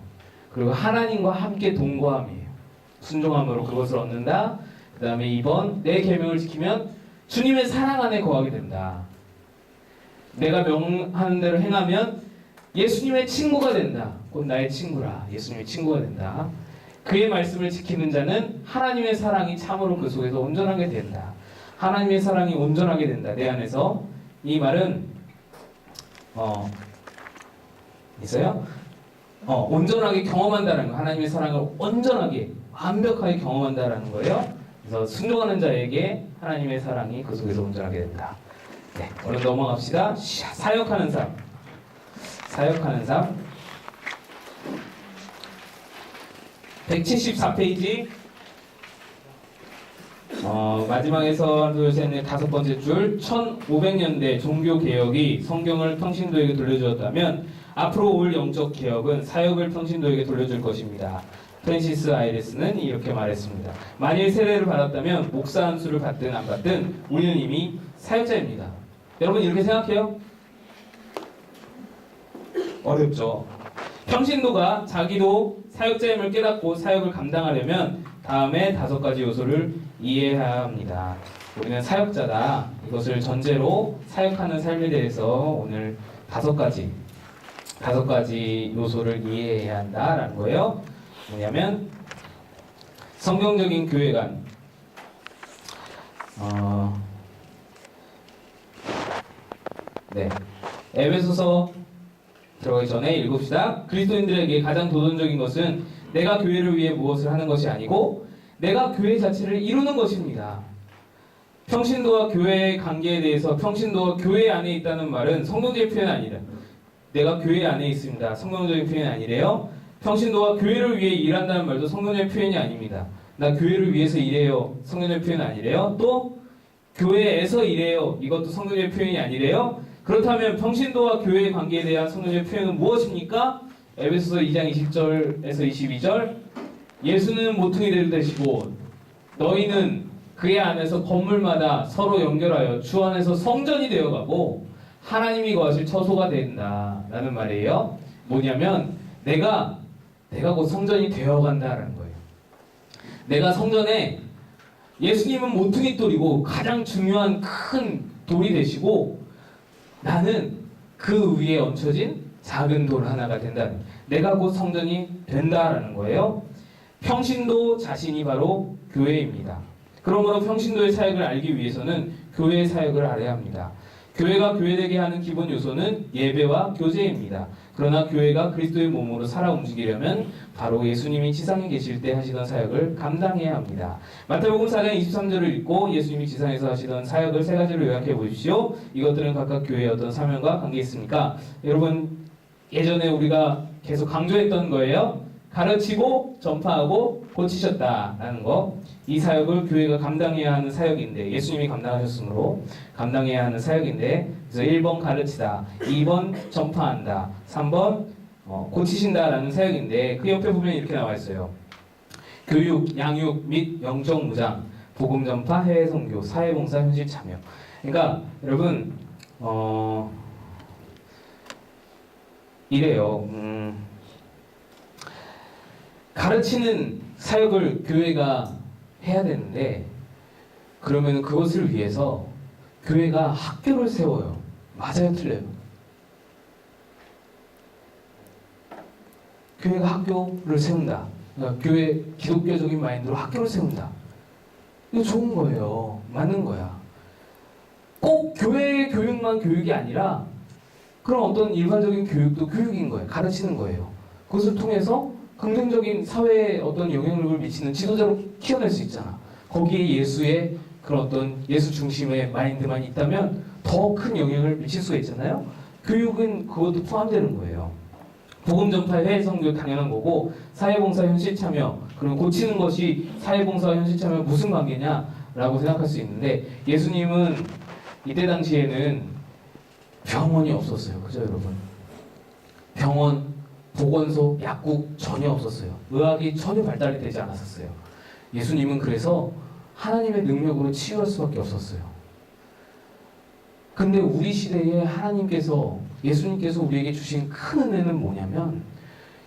그리고 하나님과 함께 동거함이에요. 순종함으로 그것을 얻는다. 그 다음에 2번 내 계명을 지키면 주님의 사랑 안에 거하게 된다. 내가 명하는 대로 행하면 예수님의 친구가 된다. 곧 나의 친구라. 예수님의 친구가 된다. 그의 말씀을 지키는 자는 하나님의 사랑이 참으로 그 속에서 온전하게 된다. 하나님의 사랑이 온전하게 된다. 내 안에서. 이 말은 있어요? 온전하게 경험한다는 거. 하나님의 사랑을 온전하게 완벽하게 경험한다라는 거예요. 그래서 순종하는 자에게 하나님의 사랑이 그 속에서 온전하게 된다. 네, 얼른 넘어갑시다. 사역하는 삶. 사역하는 삶. 174페이지. 마지막에서 하나, 둘, 셋, 넷, 다섯 번째 줄. 1500년대 종교개혁이 성경을 평신도에게 돌려주었다면 앞으로 올 영적 개혁은 사역을 평신도에게 돌려줄 것입니다. 프랜시스 아이레스는 이렇게 말했습니다. 만일 세례를 받았다면 목사 안수를 받든 안 받든 우리는 이미 사역자입니다. 여러분 이렇게 생각해요? 어렵죠. 평신도가 자기도 사역자임을 깨닫고 사역을 감당하려면 다음에 5가지 요소를 이해해야 합니다. 우리는 사역자다. 이것을 전제로 사역하는 삶에 대해서 오늘 5가지 요소를 이해해야 한다라는 거예요. 뭐냐면 성경적인 교회관, 에베소서 들어가기 전에 읽읍시다. 그리스도인들에게 가장 도전적인 것은 내가 교회를 위해 무엇을 하는 것이 아니고 내가 교회 자체를 이루는 것입니다. 평신도와 교회의 관계에 대해서 평신도가 교회 안에 있다는 말은 성경적인 표현이 아니라 내가 교회 안에 있습니다. 성경적인 표현이 아니래요. 평신도가 교회를 위해 일한다는 말도 성경적인 표현이 아닙니다. 나 교회를 위해서 일해요. 성경적인 표현이 아니래요. 또 교회에서 일해요. 이것도 성경적인 표현이 아니래요. 그렇다면 평신도와 교회의 관계에 대한 성경적인 표현은 무엇입니까? 에베소서 2장 20절에서 22절 예수는 모퉁이 되시고 너희는 그의 안에서 건물마다 서로 연결하여 주 안에서 성전이 되어가고 하나님이 거하실 처소가 된다라는 말이에요. 뭐냐면 내가 곧 성전이 되어간다라는 거예요. 내가 성전에 예수님은 모퉁이 돌이고 가장 중요한 큰 돌이 되시고 나는 그 위에 얹혀진 작은 돌 하나가 된다는 거예요. 내가 곧 성전이 된다라는 거예요. 평신도 자신이 바로 교회입니다. 그러므로 평신도의 사역을 알기 위해서는 교회의 사역을 알아야 합니다. 교회가 교회되게 하는 기본 요소는 예배와 교제입니다. 그러나 교회가 그리스도의 몸으로 살아 움직이려면 바로 예수님이 지상에 계실 때 하시던 사역을 감당해야 합니다. 마태복음 4장 23절을 읽고 예수님이 지상에서 하시던 사역을 세 가지로 요약해 보십시오. 이것들은 각각 교회의 어떤 사명과 관계 있습니까? 여러분 예전에 우리가 계속 강조했던 거예요. 가르치고 전파하고 고치셨다라는 거. 이 사역을 교회가 감당해야 하는 사역인데 예수님이 감당하셨으므로 감당해야 하는 사역인데 그래서 1번 가르치다, 2번 전파한다, 3번 고치신다라는 사역인데 그 옆에 보면 이렇게 나와 있어요. 교육, 양육 및 영적 무장, 복음 전파, 해외 선교, 사회봉사, 현실 참여. 그러니까 여러분 이래요. 가르치는 사역을 교회가 해야 되는데 그러면 그것을 위해서 교회가 학교를 세워요. 맞아요, 틀려요? 교회가 학교를 세운다. 그러니까 교회 기독교적인 마인드로 학교를 세운다. 이거 좋은 거예요. 맞는 거야. 꼭 교회의 교육만 교육이 아니라 그런 어떤 일반적인 교육도 교육인 거예요. 가르치는 거예요. 그것을 통해서 긍정적인 사회에 어떤 영향력을 미치는 지도자로 키워낼 수 있잖아. 거기에 예수의 그런 어떤 예수 중심의 마인드만 있다면 더 큰 영향을 미칠 수가 있잖아요. 교육은 그것도 포함되는 거예요. 복음 전파, 해외 선교 당연한 거고 사회봉사, 현실 참여 그럼 고치는 것이 사회봉사와 현실 참여 무슨 관계냐라고 생각할 수 있는데 예수님은 이때 당시에는 병원이 없었어요. 그죠 여러분? 병원 보건소, 약국 전혀 없었어요. 의학이 전혀 발달이 되지 않았었어요. 예수님은 그래서 하나님의 능력으로 치유할 수밖에 없었어요. 근데 우리 시대에 예수님께서 우리에게 주신 큰 은혜는 뭐냐면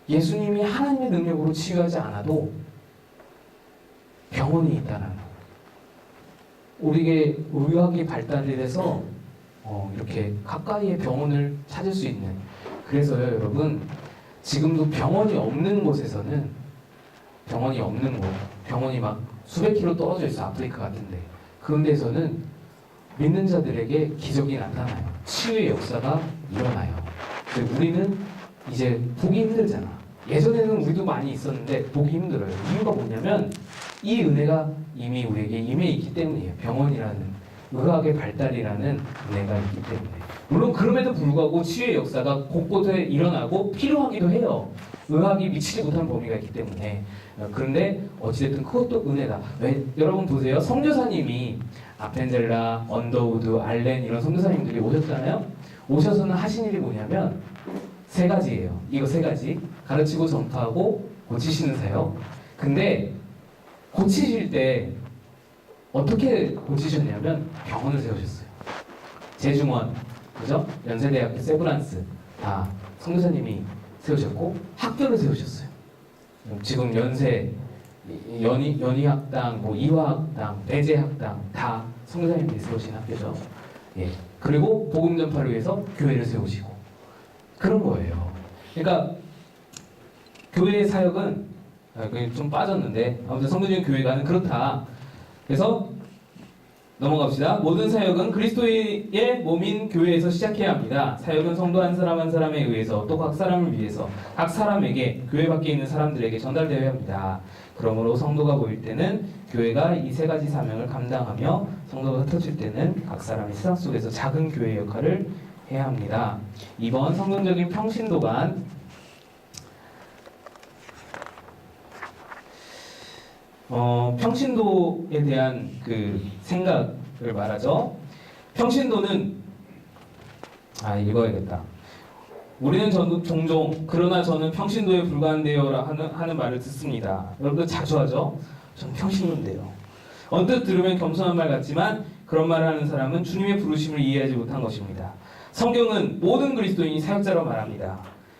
예수님이 하나님의 능력으로 치유하지 않아도 병원이 있다는 거. 우리에게 의학이 발달이 돼서 이렇게 가까이에 병원을 찾을 수 있는 그래서요 여러분 지금도 병원이 없는 곳에서는 병원이 막 수백 킬로 떨어져 있어 아프리카 같은데 그런 데서는 믿는 자들에게 기적이 나타나요. 치유의 역사가 일어나요. 근데 우리는 이제 보기 힘들잖아. 예전에는 우리도 많이 있었는데 보기 힘들어요. 이유가 뭐냐면 이 은혜가 이미 우리에게 임해 있기 때문이에요. 병원이라는 의학의 발달이라는 은혜가 있기 때문에. 물론 그럼에도 불구하고 치유의 역사가 곳곳에 일어나고 필요하기도 해요. 의학이 미치지 못한 범위가 있기 때문에. 그런데 어찌됐든 그것도 은혜다. 왜? 여러분 보세요. 선교사님이 아펜젤라, 언더우드, 알렌 이런 선교사님들이 오셨잖아요. 오셔서는 하신 일이 뭐냐면 세 가지예요. 이거 세 가지. 가르치고 전파하고 고치시는 사역. 근데 고치실 때 어떻게 고치셨냐면 병원을 세우셨어요. 제중원, 그죠? 연세대학교 세브란스 다 선교사님이 세우셨고 학교를 세우셨어요. 지금 연희학당, 이화학당, 배재학당 다 선교사님들이 세우신 학교죠. 예. 그리고 복음 전파를 위해서 교회를 세우시고 그런 거예요. 그러니까 교회의 사역은 그게 좀 빠졌는데 아무튼 성도적인 교회가 그렇다. 그래서 넘어갑시다. 모든 사역은 그리스도의 몸인 교회에서 시작해야 합니다. 사역은 성도 한 사람 한 사람에 의해서 또 각 사람을 위해서 각 사람에게 교회 밖에 있는 사람들에게 전달되어야 합니다. 그러므로 성도가 모일 때는 교회가 이 세 가지 사명을 감당하며 성도가 흩어질 때는 각 사람이 세상 속에서 작은 교회 역할을 해야 합니다. 2번 성경적인 평신도관 평신도에 대한 그 생각을 말하죠. 평신도는 읽어야겠다. 우리는 종종 그러나 저는 평신도에 불과한데요 하는 말을 듣습니다. 여러분들 자주 하죠. 저는 평신도인데요. 언뜻 들으면 겸손한 말 같지만 그런 말을 하는 사람은 주님의 부르심을 이해하지 못한 것입니다. 성경은 모든 그리스도인이 사역자로 말합니다.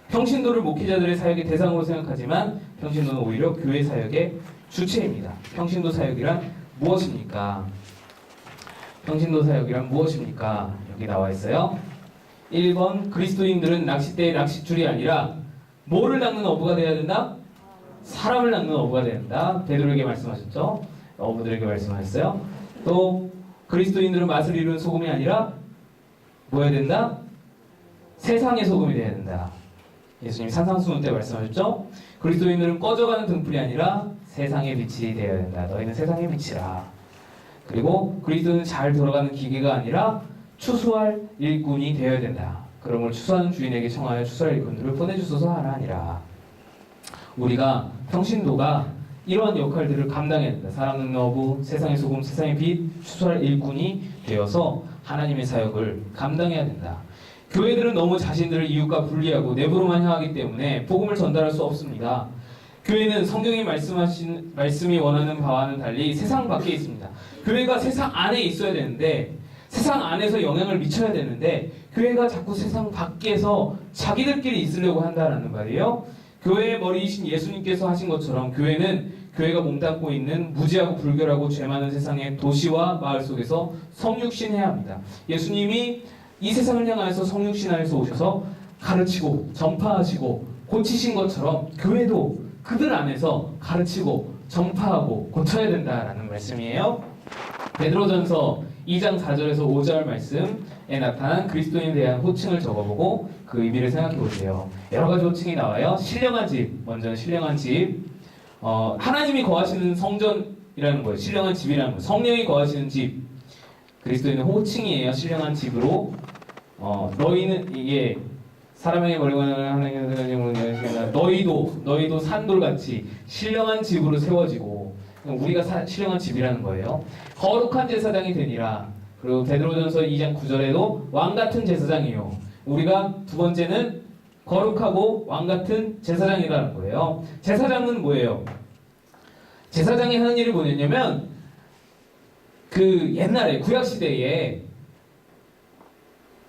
평신도를 목회자들의 사역의 대상으로 생각하지만 평신도는 오히려 교회 사역의 주체입니다. 평신도 사역이란 무엇입니까? 평신도 사역이란 무엇입니까? 여기 나와 있어요. 1번 그리스도인들은 낚싯대의 낚싯줄이 아니라 뭐를 낚는 어부가 되어야 된다? 사람을 낚는 어부가 되어야 된다. 베드로에게 말씀하셨죠? 어부들에게 말씀하셨어요. 또 그리스도인들은 맛을 이루는 소금이 아니라 뭐 해야 된다? 세상의 소금이 되어야 된다. 예수님이 산상수훈 때 말씀하셨죠? 그리스도인들은 꺼져가는 등불이 아니라 세상의 빛이 되어야 된다. 너희는 세상의 빛이라. 그리고 그리스도는 잘 돌아가는 기계가 아니라 추수할 일꾼이 되어야 된다. 그러므로 추수하는 주인에게 청하여 추수할 일꾼들을 보내주소서 하라 하니라. 우리가 평신도가 이러한 역할들을 감당해야 된다. 사람 낚는 어부, 세상의 소금, 세상의 빛, 추수할 일꾼이 되어서 하나님의 사역을 감당해야 된다. 교회들은 너무 자신들을 이웃과 분리하고 내부로만 향하기 때문에 복음을 전달할 수 없습니다. 교회는 성경이 말씀이 원하는 바와는 달리 세상 밖에 있습니다. 교회가 세상 안에 있어야 되는데 세상 안에서 영향을 미쳐야 되는데 교회가 자꾸 세상 밖에서 자기들끼리 있으려고 한다는 말이에요. 교회의 머리이신 예수님께서 하신 것처럼 교회는 교회가 몸담고 있는 무지하고 불결하고 죄 많은 세상의 도시와 마을 속에서 성육신해야 합니다. 예수님이 이 세상을 향하여서 성육신 안에서 오셔서 가르치고 전파하시고 고치신 것처럼 교회도 그들 안에서 가르치고 전파하고 고쳐야 된다라는 말씀이에요. 베드로전서 2장 4절에서 5절 말씀에 나타난 그리스도인에 대한 호칭을 적어보고 그 의미를 생각해 보세요. 여러 가지 호칭이 나와요. 신령한 집, 먼저는 신령한 집. 하나님이 거하시는 성전이라는 거예요. 신령한 집이라는 거예요. 성령이 거하시는 집. 그리스도인은 호칭이에요. 신령한 집으로. 너희는 이게 사람에게 머리가 하나님의 너희도 산돌같이 신령한 집으로 세워지고 우리가 신령한 집이라는 거예요. 거룩한 제사장이 되니라. 그리고 베드로전서 2장 9절에도 왕같은 제사장이요. 우리가 두 번째는 거룩하고 왕같은 제사장이라는 거예요. 제사장은 뭐예요? 제사장이 하는 일이 뭐냐면 그 옛날에 구약시대에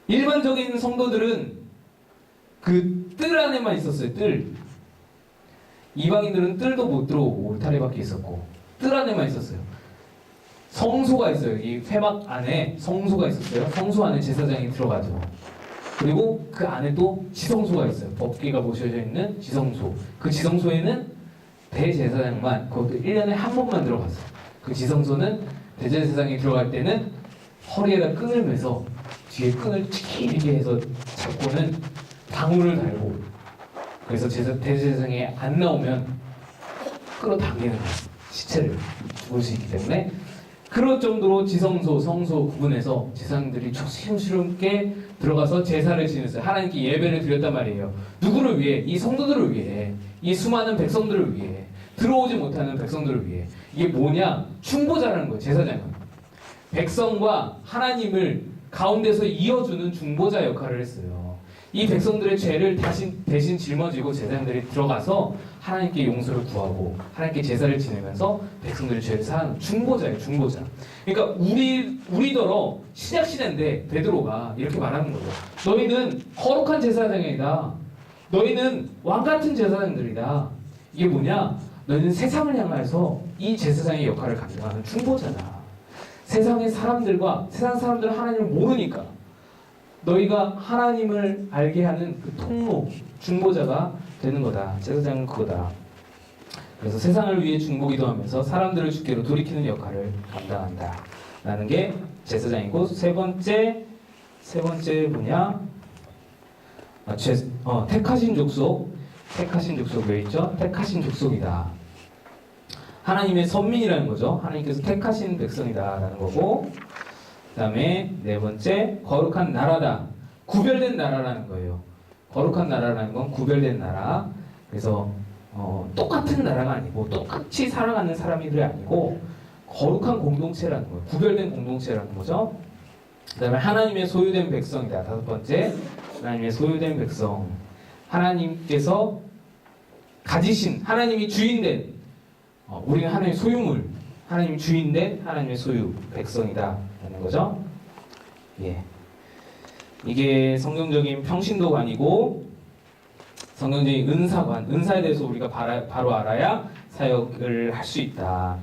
일반적인 성도들은 그 뜰 안에만 있었어요. 뜰. 이방인들은 뜰도 못 들어오고 울타리 밖에 있었고 뜰 안에만 있었어요. 성소가 있어요. 이 회막 안에 성소가 있었어요. 성소 안에 제사장이 들어가죠. 그리고 그 안에 또 지성소가 있어요. 법궤가 모셔져 있는 지성소. 그 지성소에는 대제사장만 그것도 1년에 한 번만 들어갔어요. 그 지성소는 대제사장이 들어갈 때는 허리에다 끈을 매서 뒤에 끈을 길게 해서 잡고는 방울을 달고 그래서 대제사장이 안 나오면 끌어당기는 거예요. 시체를 죽을 수 있기 때문에 그럴 정도로 지성소, 성소 구분해서 제사장들이 조심스럽게 들어가서 제사를 지냈어요. 하나님께 예배를 드렸단 말이에요. 누구를 위해? 이 성도들을 위해. 이 수많은 백성들을 위해. 들어오지 못하는 백성들을 위해. 이게 뭐냐? 중보자라는 거예요. 제사장은. 백성과 하나님을 가운데서 이어주는 중보자 역할을 했어요. 이 백성들의 죄를 대신 짊어지고 제사장들이 들어가서 하나님께 용서를 구하고 하나님께 제사를 지내면서 백성들의 죄를 사하는 중보자예요. 중보자. 그러니까 우리더러 신약 시대인데 베드로가 이렇게 말하는 거죠. 너희는 거룩한 제사장이다. 너희는 왕같은 제사장들이다. 이게 뭐냐? 너희는 세상을 향해서 이 제사장의 역할을 감당하는 중보자다. 세상 사람들은 하나님을 모르니까 너희가 하나님을 알게 하는 그 통로, 중보자가 되는 거다. 제사장은 그거다. 그래서 세상을 위해 중보기도 하면서 사람들을 주께로 돌이키는 역할을 감당한다. 라는 게 제사장이고 세 번째 뭐냐? 택하신 족속. 택하신 족속 왜 있죠? 택하신 족속이다. 하나님의 선민이라는 거죠. 하나님께서 택하신 백성이다라는 거고 그 다음에 네 번째 거룩한 나라다. 구별된 나라라는 거예요. 거룩한 나라라는 건 구별된 나라. 그래서 똑같은 나라가 아니고 똑같이 살아가는 사람들이 아니고 거룩한 공동체라는 거예요. 구별된 공동체라는 거죠. 그 다음에 하나님의 소유된 백성이다. 다섯 번째 하나님의 소유된 백성. 하나님께서 가지신 하나님이 주인된 우리는 하나님의 소유물. 하나님이 주인데 하나님의 소유 백성이다라는 거죠. 예, 이게 성경적인 평신도관이고 성경적인 은사관, 은사에 대해서 우리가 바로 알아야 사역을 할 수 있다.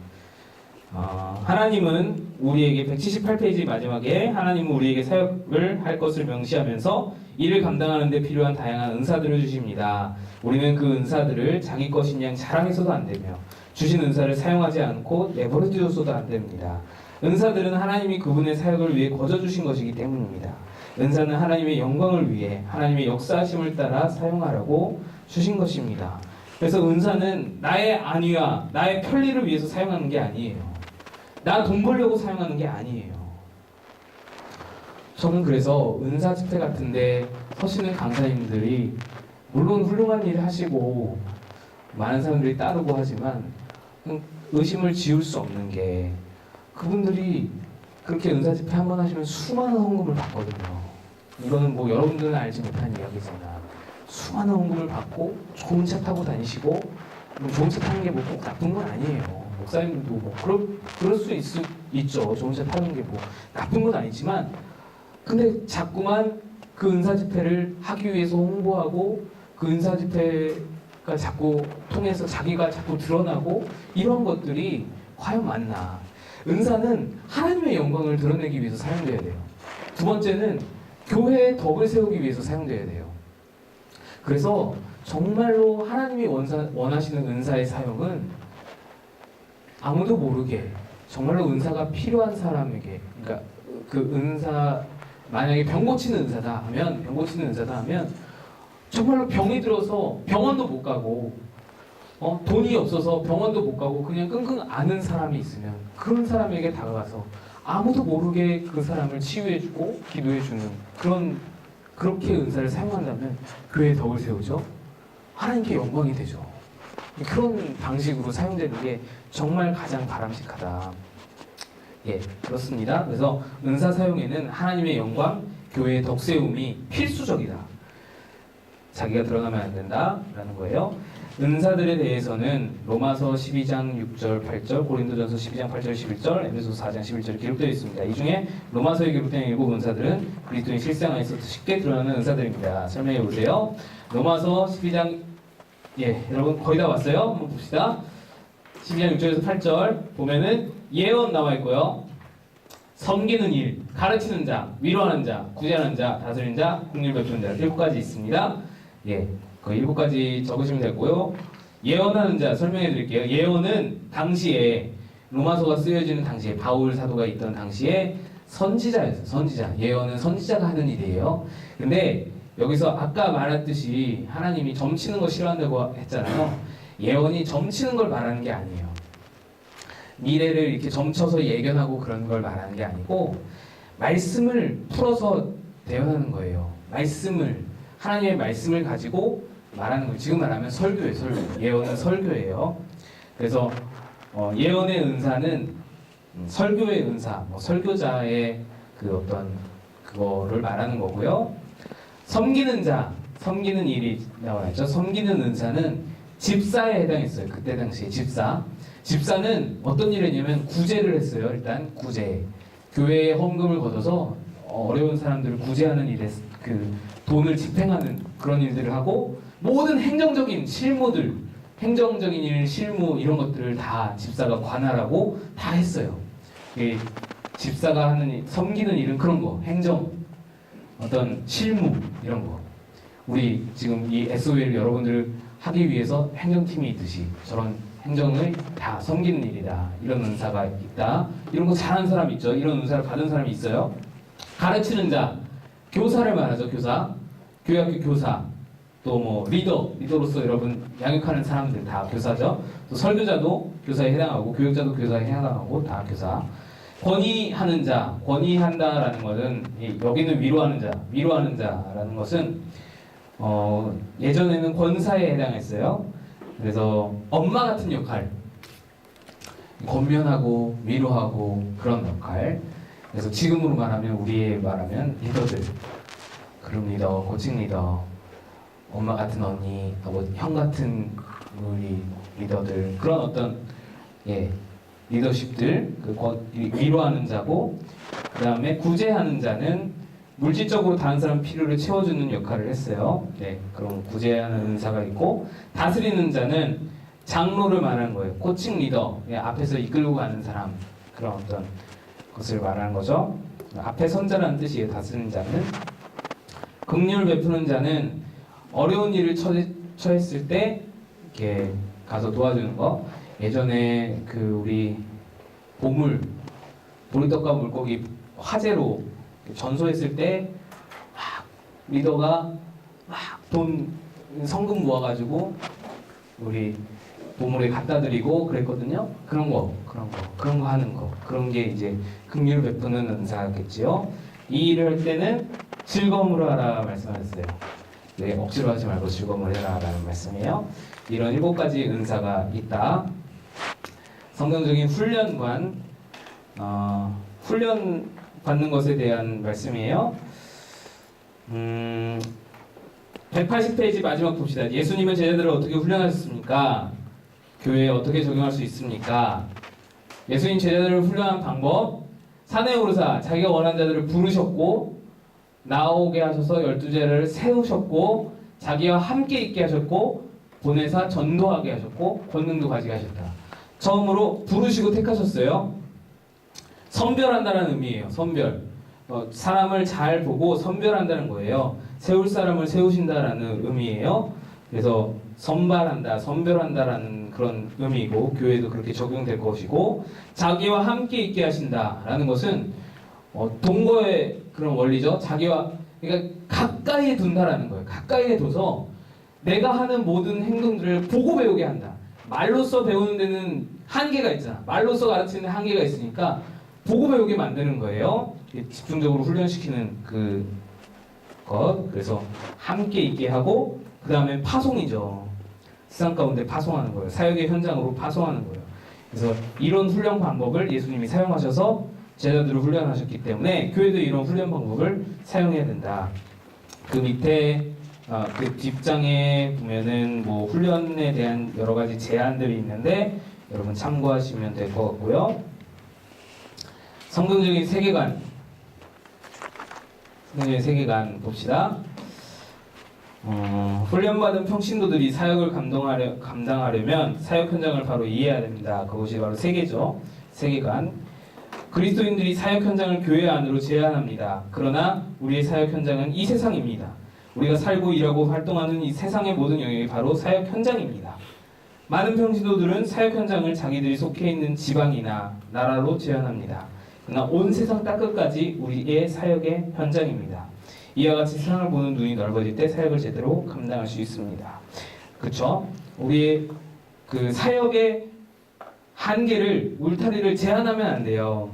하나님은 우리에게 178페이지 마지막에 하나님은 우리에게 사역을 할 것을 명시하면서 이를 감당하는 데 필요한 다양한 은사들을 주십니다. 우리는 그 은사들을 자기 것인 양 자랑해서도 안 되며 주신 은사를 사용하지 않고 내버려 두어서도 안 됩니다. 은사들은 하나님이 그분의 사역을 위해 거저 주신 것이기 때문입니다. 은사는 하나님의 영광을 위해 하나님의 역사하심을 따라 사용하라고 주신 것입니다. 그래서 은사는 나의 안위와 나의 편리를 위해서 사용하는 게 아니에요. 나 돈 벌려고 사용하는 게 아니에요. 저는 그래서 은사 집회 같은데 서시는 강사님들이 물론 훌륭한 일을 하시고 많은 사람들이 따르고 하지만 의심을 지울 수 없는 게 그분들이 그렇게 은사 집회 한 번 하시면 수많은 헌금을 받거든요. 이거는 뭐 여러분들은 알지 못하는 이야기지만 수많은 헌금을 받고 좋은 차 타고 다니시고 뭐 좋은 차 타는 게 뭐 꼭 나쁜 건 아니에요. 목사님들도 뭐 그럴 수 있죠. 좋은 차 타는 게 뭐 나쁜 건 아니지만 근데 자꾸만 그 은사 집회를 하기 위해서 홍보하고 그 은사 집회가 자꾸 통해서 자기가 자꾸 드러나고 이런 것들이 과연 맞나? 은사는 하나님의 영광을 드러내기 위해서 사용돼야 돼요. 두 번째는 교회의 덕을 세우기 위해서 사용돼야 돼요. 그래서 정말로 하나님이 원하시는 은사의 사용은 아무도 모르게 정말로 은사가 필요한 사람에게, 그러니까 그 은사 만약에 병 고치는 은사다 하면 정말로 병이 들어서 병원도 못 가고 돈이 없어서 병원도 못 가고 그냥 끙끙 앓는 사람이 있으면 그런 사람에게 다가가서 아무도 모르게 그 사람을 치유해주고 기도해주는 그렇게 은사를 사용한다면 교회의 덕을 세우죠. 하나님께 영광이 되죠. 그런 방식으로 사용되는 게 정말 가장 바람직하다. 예, 그렇습니다. 그래서 은사 사용에는 하나님의 영광, 교회의 덕세움이 필수적이다. 자기가 드러나면 안 된다라는 거예요. 은사들에 대해서는 로마서 12장 6절 8절, 고린도전서 12장 8절 11절, 에베소서 4장 11절에 기록되어 있습니다. 이 중에 로마서에 기록된 일곱 은사들은 그리스도인 실생활에서 쉽게 드러나는 은사들입니다. 설명해 보세요. 로마서 12장 여러분 거의 다 왔어요? 한번 봅시다. 12장 6절에서 8절 보면은 예언 나와 있고요. 섬기는 일, 가르치는 자, 위로하는 자, 구제하는 자, 다스리는 자, 긍휼 베푸는 자 7가지 있습니다. 그 7가지 적으시면 되고요. 예언하는 자 설명해 드릴게요. 예언은 당시에 로마서가 쓰여지는 당시에 바울 사도가 있던 당시에 선지자였어요. 선지자. 예언은 선지자가 하는 일이에요. 근데 여기서 아까 말했듯이 하나님이 점치는 거 싫어한다고 했잖아요. 예언이 점치는 걸 말하는 게 아니에요. 미래를 이렇게 점쳐서 예견하고 그런 걸 말하는 게 아니고 말씀을 풀어서 대언하는 거예요. 하나님의 말씀을 가지고 말하는 거예요. 지금 말하면 설교예요. 설교. 예언은 설교예요. 그래서 예언의 은사는 설교의 은사, 설교자의 그 어떤 그거를 말하는 거고요. 섬기는 자, 섬기는 일이 나와 있죠. 섬기는 은사는 집사에 해당했어요. 그때 당시에 집사는 어떤 일을 했냐면 구제를 했어요. 일단 구제. 교회에 헌금을 걷어서 어려운 사람들을 구제하는 일에 그 돈을 집행하는 그런 일들을 하고 모든 행정적인 실무들, 행정적인 일, 실무 이런 것들을 다 집사가 관할하고 다 했어요. 집사가 하는 일, 섬기는 일은 그런 거, 행정, 어떤 실무 이런 거. 우리 지금 이 SOL 여러분들 하기 위해서 행정팀이 있듯이 저런 행정을 다 섬기는 일이다. 이런 은사가 있다. 이런 거 잘하는 사람 있죠. 이런 은사를 받은 사람이 있어요. 가르치는 자, 교사를 말하죠. 교사, 교회학교 교사, 또 뭐 리더로서 여러분 양육하는 사람들 다 교사죠. 또 설교자도 교사에 해당하고 교육자도 교사에 해당하고 다 교사. 권위하는 자, 권위한다라는 것은 여기는 위로하는 자라는 것은 예전에는 권사에 해당했어요. 그래서 엄마 같은 역할, 권면하고 위로하고 그런 역할. 그래서 지금으로 말하면 리더들, 그룹 리더, 코칭 리더, 엄마 같은 언니, 형 같은 우리 리더들 그런 어떤 리더십들, 위로하는 자고, 그 다음에 구제하는 자는 물질적으로 다른 사람 필요를 채워주는 역할을 했어요. 네, 그럼 구제하는 은사가 있고, 다스리는 자는 장로를 말하는 거예요. 코칭 리더, 앞에서 이끌고 가는 사람, 그런 어떤 것을 말하는 거죠. 앞에 선자라는 뜻이에요. 다스리는 자는. 긍휼 베푸는 자는 어려운 일을 처했을 때 이렇게 가서 도와주는 거. 예전에 우리 보리떡과 물고기 화재로 전소했을 때 막 리더가 막 돈 성금 모아가지고 우리 보물에 갖다 드리고 그랬거든요. 그런 거 하는 거. 그런 게 이제 긍휼 베푸는 은사겠지요. 이 일을 할 때는 즐거움으로 하라 말씀하셨어요. 네, 억지로 하지 말고 즐거움을 해라라는 말씀이에요. 이런 7가지 은사가 있다. 성경적인 훈련관, 훈련 받는 것에 대한 말씀이에요. 180페이지 마지막 봅시다. 예수님은 제자들을 어떻게 훈련하셨습니까? 교회에 어떻게 적용할 수 있습니까? 예수님 제자들을 훈련한 방법, 산에 오르사 자기가 원하는 자들을 부르셨고 나오게 하셔서 12제자를 세우셨고 자기와 함께 있게 하셨고 보내사 전도하게 하셨고 권능도 가지게 하셨다. 처음으로 부르시고 택하셨어요. 선별한다는 의미예요. 선별. 사람을 잘 보고 선별한다는 거예요. 세울 사람을 세우신다라는 의미예요. 그래서 선발한다, 선별한다라는 그런 의미이고 교회도 그렇게 적용될 것이고 자기와 함께 있게 하신다라는 것은 동거의 그런 원리죠. 그러니까 가까이에 둔다라는 거예요. 가까이에 둬서 내가 하는 모든 행동들을 보고 배우게 한다. 말로써 배우는 데는 한계가 있잖아. 말로써 가르치는 데는 한계가 있으니까 보고 배우게 만드는 거예요. 집중적으로 훈련시키는 것. 그래서 함께 있게 하고 그 다음에 파송이죠. 세상 가운데 파송하는 거예요. 사역의 현장으로 파송하는 거예요. 그래서 이런 훈련 방법을 예수님이 사용하셔서 제자들을 훈련하셨기 때문에 교회도 이런 훈련 방법을 사용해야 된다. 그 밑에 그 뒷장에 보면은 뭐 훈련에 대한 여러 가지 제안들이 있는데 여러분 참고하시면 될 것 같고요. 성경적인 세계관 봅시다. 훈련받은 평신도들이 사역을 감당하려면 사역 현장을 바로 이해해야 됩니다. 그것이 바로 세계죠. 세계관. 그리스도인들이 사역 현장을 교회 안으로 제한합니다. 그러나 우리의 사역 현장은 이 세상입니다. 우리가 살고 일하고 활동하는 이 세상의 모든 영역이 바로 사역 현장입니다. 많은 평신도들은 사역 현장을 자기들이 속해 있는 지방이나 나라로 제한합니다. 그러나 온 세상 땅끝까지 우리의 사역의 현장입니다. 이와 같이 세상을 보는 눈이 넓어질 때 사역을 제대로 감당할 수 있습니다. 그렇죠? 우리의 그 사역의 한계를 울타리를 제한하면 안 돼요.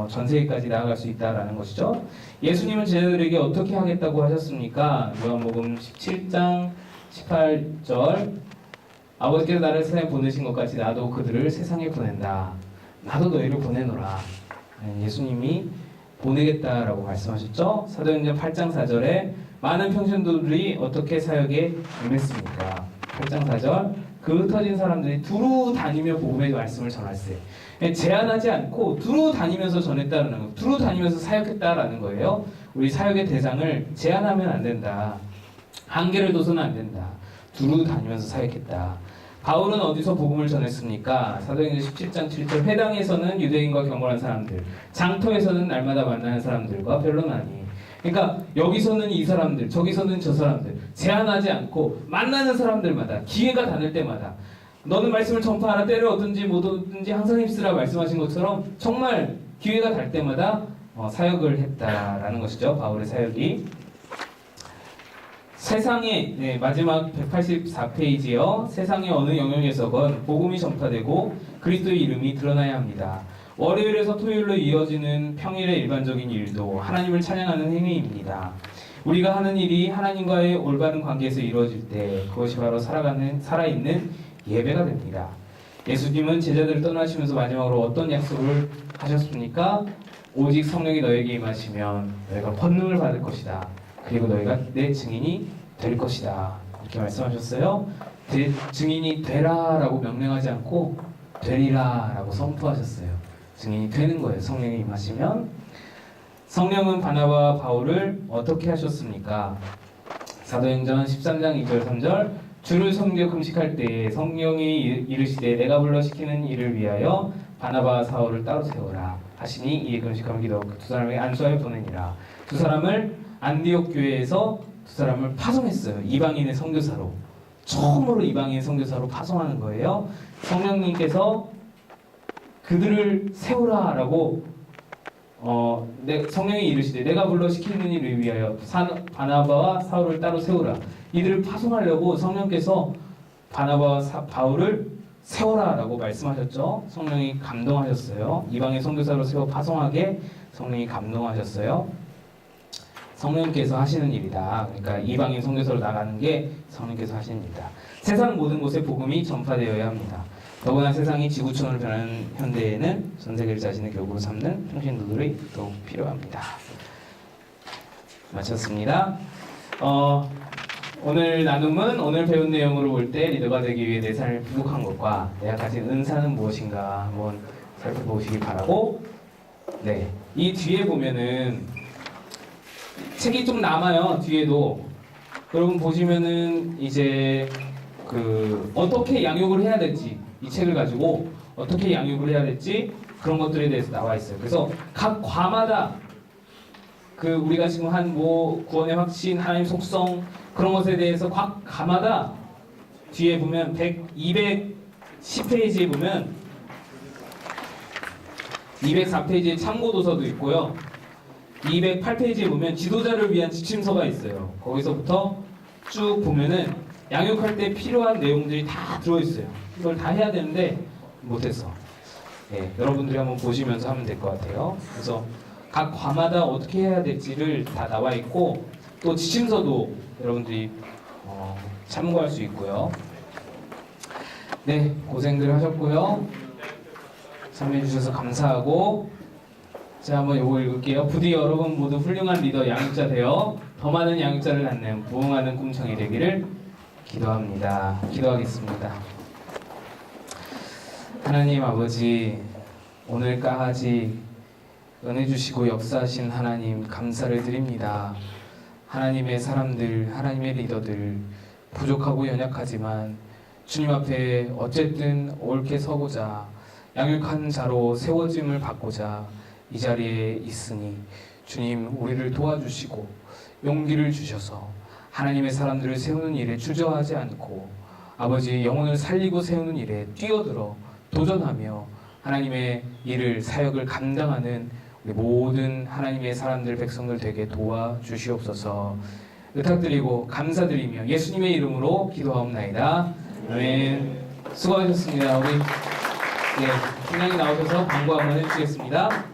전 세계까지 나아갈 수 있다라는 것이죠. 예수님은 제자들에게 어떻게 하겠다고 하셨습니까? 요한복음 17장 18절 아버지께서 나를 세상에 보내신 것 같이 나도 그들을 세상에 보낸다. 나도 너희를 보내노라. 예수님이 보내겠다라고 말씀하셨죠. 사도행전 8장 4절에 많은 평신도들이 어떻게 사역에 임했습니까? 8장 4절 그 흩어진 사람들이 두루 다니며 복음의 말씀을 전할세. 제한하지 않고 두루 다니면서 전했다는 거, 두루 다니면서 사역했다라는 거예요. 우리 사역의 대상을 제한하면 안 된다. 한계를 둬서는 안 된다. 두루 다니면서 사역했다. 바울은 어디서 복음을 전했습니까? 사도행전 17장 7절 회당에서는 유대인과 경건한 사람들, 장터에서는 날마다 만나는 사람들과 별로나니. 그러니까 여기서는 이 사람들, 저기서는 저 사람들 제한하지 않고 만나는 사람들마다 기회가 닿을 때마다 너는 말씀을 전파하라. 때를 얻든지 못 얻든지 항상 힘쓰라 말씀하신 것처럼 정말 기회가 닿을 때마다 사역을 했다라는 것이죠. 바울의 사역이. 세상의 마지막 184페이지요. 세상의 어느 영역에서건 복음이 전파되고 그리스도의 이름이 드러나야 합니다. 월요일에서 토요일로 이어지는 평일의 일반적인 일도 하나님을 찬양하는 행위입니다. 우리가 하는 일이 하나님과의 올바른 관계에서 이루어질 때 그것이 바로 살아있는 예배가 됩니다. 예수님은 제자들을 떠나시면서 마지막으로 어떤 약속을 하셨습니까? 오직 성령이 너에게 임하시면 너희가 권능을 받을 것이다. 그리고 너희가 내 증인이 될 것이다. 이렇게 말씀하셨어요. 증인이 되라라고 명령하지 않고 되리라라고 선포하셨어요. 증인이 되는 거예요. 성령이 임하시면. 성령은 바나바와 바울을 어떻게 하셨습니까? 사도행전 13장 2절 3절 주를 섬겨 금식할 때에 성령이 이르시되 내가 불러 시키는 일을 위하여 바나바와 사울을 따로 세우라 하시니 이에 금식하며 기도하고 그 두 사람에게 안수하여 보내니라. 두 사람을 안디옥 교회에서 두 사람을 파송했어요. 이방인의 선교사로. 처음으로 이방인 선교사로 파송하는 거예요. 성령님께서 그들을 세우라라고 성령이 이르시되 내가 불러 시키는 일을 위하여 바나바와 사울을 따로 세우라. 이들을 파송하려고 성령께서 바나바와 바울을 세워라라고 말씀하셨죠. 성령이 감동하셨어요. 이방인 선교사로 세워 파송하게 성령이 감동하셨어요. 성령께서 하시는 일이다. 그러니까 이방인 선교사로 나가는 게 성령께서 하시는 일이다. 세상 모든 곳에 복음이 전파되어야 합니다. 더구나 세상이 지구촌으로 변하는 현대에는 전 세계를 자신의 교구로 삼는 평신도들이 더욱 필요합니다. 마쳤습니다. 오늘 나눔은 오늘 배운 내용으로 볼 때 리더가 되기 위해 내 삶이 부족한 것과 내가 가진 은사는 무엇인가 한번 살펴보시기 바라고. 네, 이 뒤에 보면은 책이 좀 남아요. 뒤에도 여러분 보시면은 이제 어떻게 양육을 해야 될지 이 책을 가지고 어떻게 양육을 해야 될지 그런 것들에 대해서 나와 있어요. 그래서 각 과마다 우리가 지금 한 구원의 확신, 하나님 속성 그런 것에 대해서 각 과마다 뒤에 보면 210페이지에 보면 204페이지에 참고 도서도 있고요. 208페이지에 보면 지도자를 위한 지침서가 있어요. 거기서부터 쭉 보면은 양육할 때 필요한 내용들이 다 들어있어요. 이걸 다 해야 되는데 못했어. 네, 여러분들이 한번 보시면서 하면 될 것 같아요. 그래서 각 과마다 어떻게 해야 될지를 다 나와 있고 또 지침서도 여러분들이 참고할 수 있고요. 네, 고생들 하셨고요. 참여해 주셔서 감사하고 자, 한번 요거 읽을게요. 부디 여러분 모두 훌륭한 리더 양육자 되어 더 많은 양육자를 낳는 부흥하는 꿈청이 되기를 기도합니다. 기도하겠습니다. 하나님 아버지, 오늘까지 은혜 주시고 역사하신 하나님 감사를 드립니다. 하나님의 사람들, 하나님의 리더들 부족하고 연약하지만 주님 앞에 어쨌든 옳게 서고자 양육한 자로 세워짐을 받고자 이 자리에 있으니 주님 우리를 도와주시고 용기를 주셔서 하나님의 사람들을 세우는 일에 주저하지 않고 아버지 영혼을 살리고 세우는 일에 뛰어들어 도전하며 하나님의 일을 사역을 감당하는 우리 모든 하나님의 사람들 백성들 되게 도와주시옵소서. 의탁드리고 감사드리며 예수님의 이름으로 기도하옵나이다. 아멘. 수고하셨습니다. 우리 팀장님 나오셔서 광고 한번 해주시겠습니다.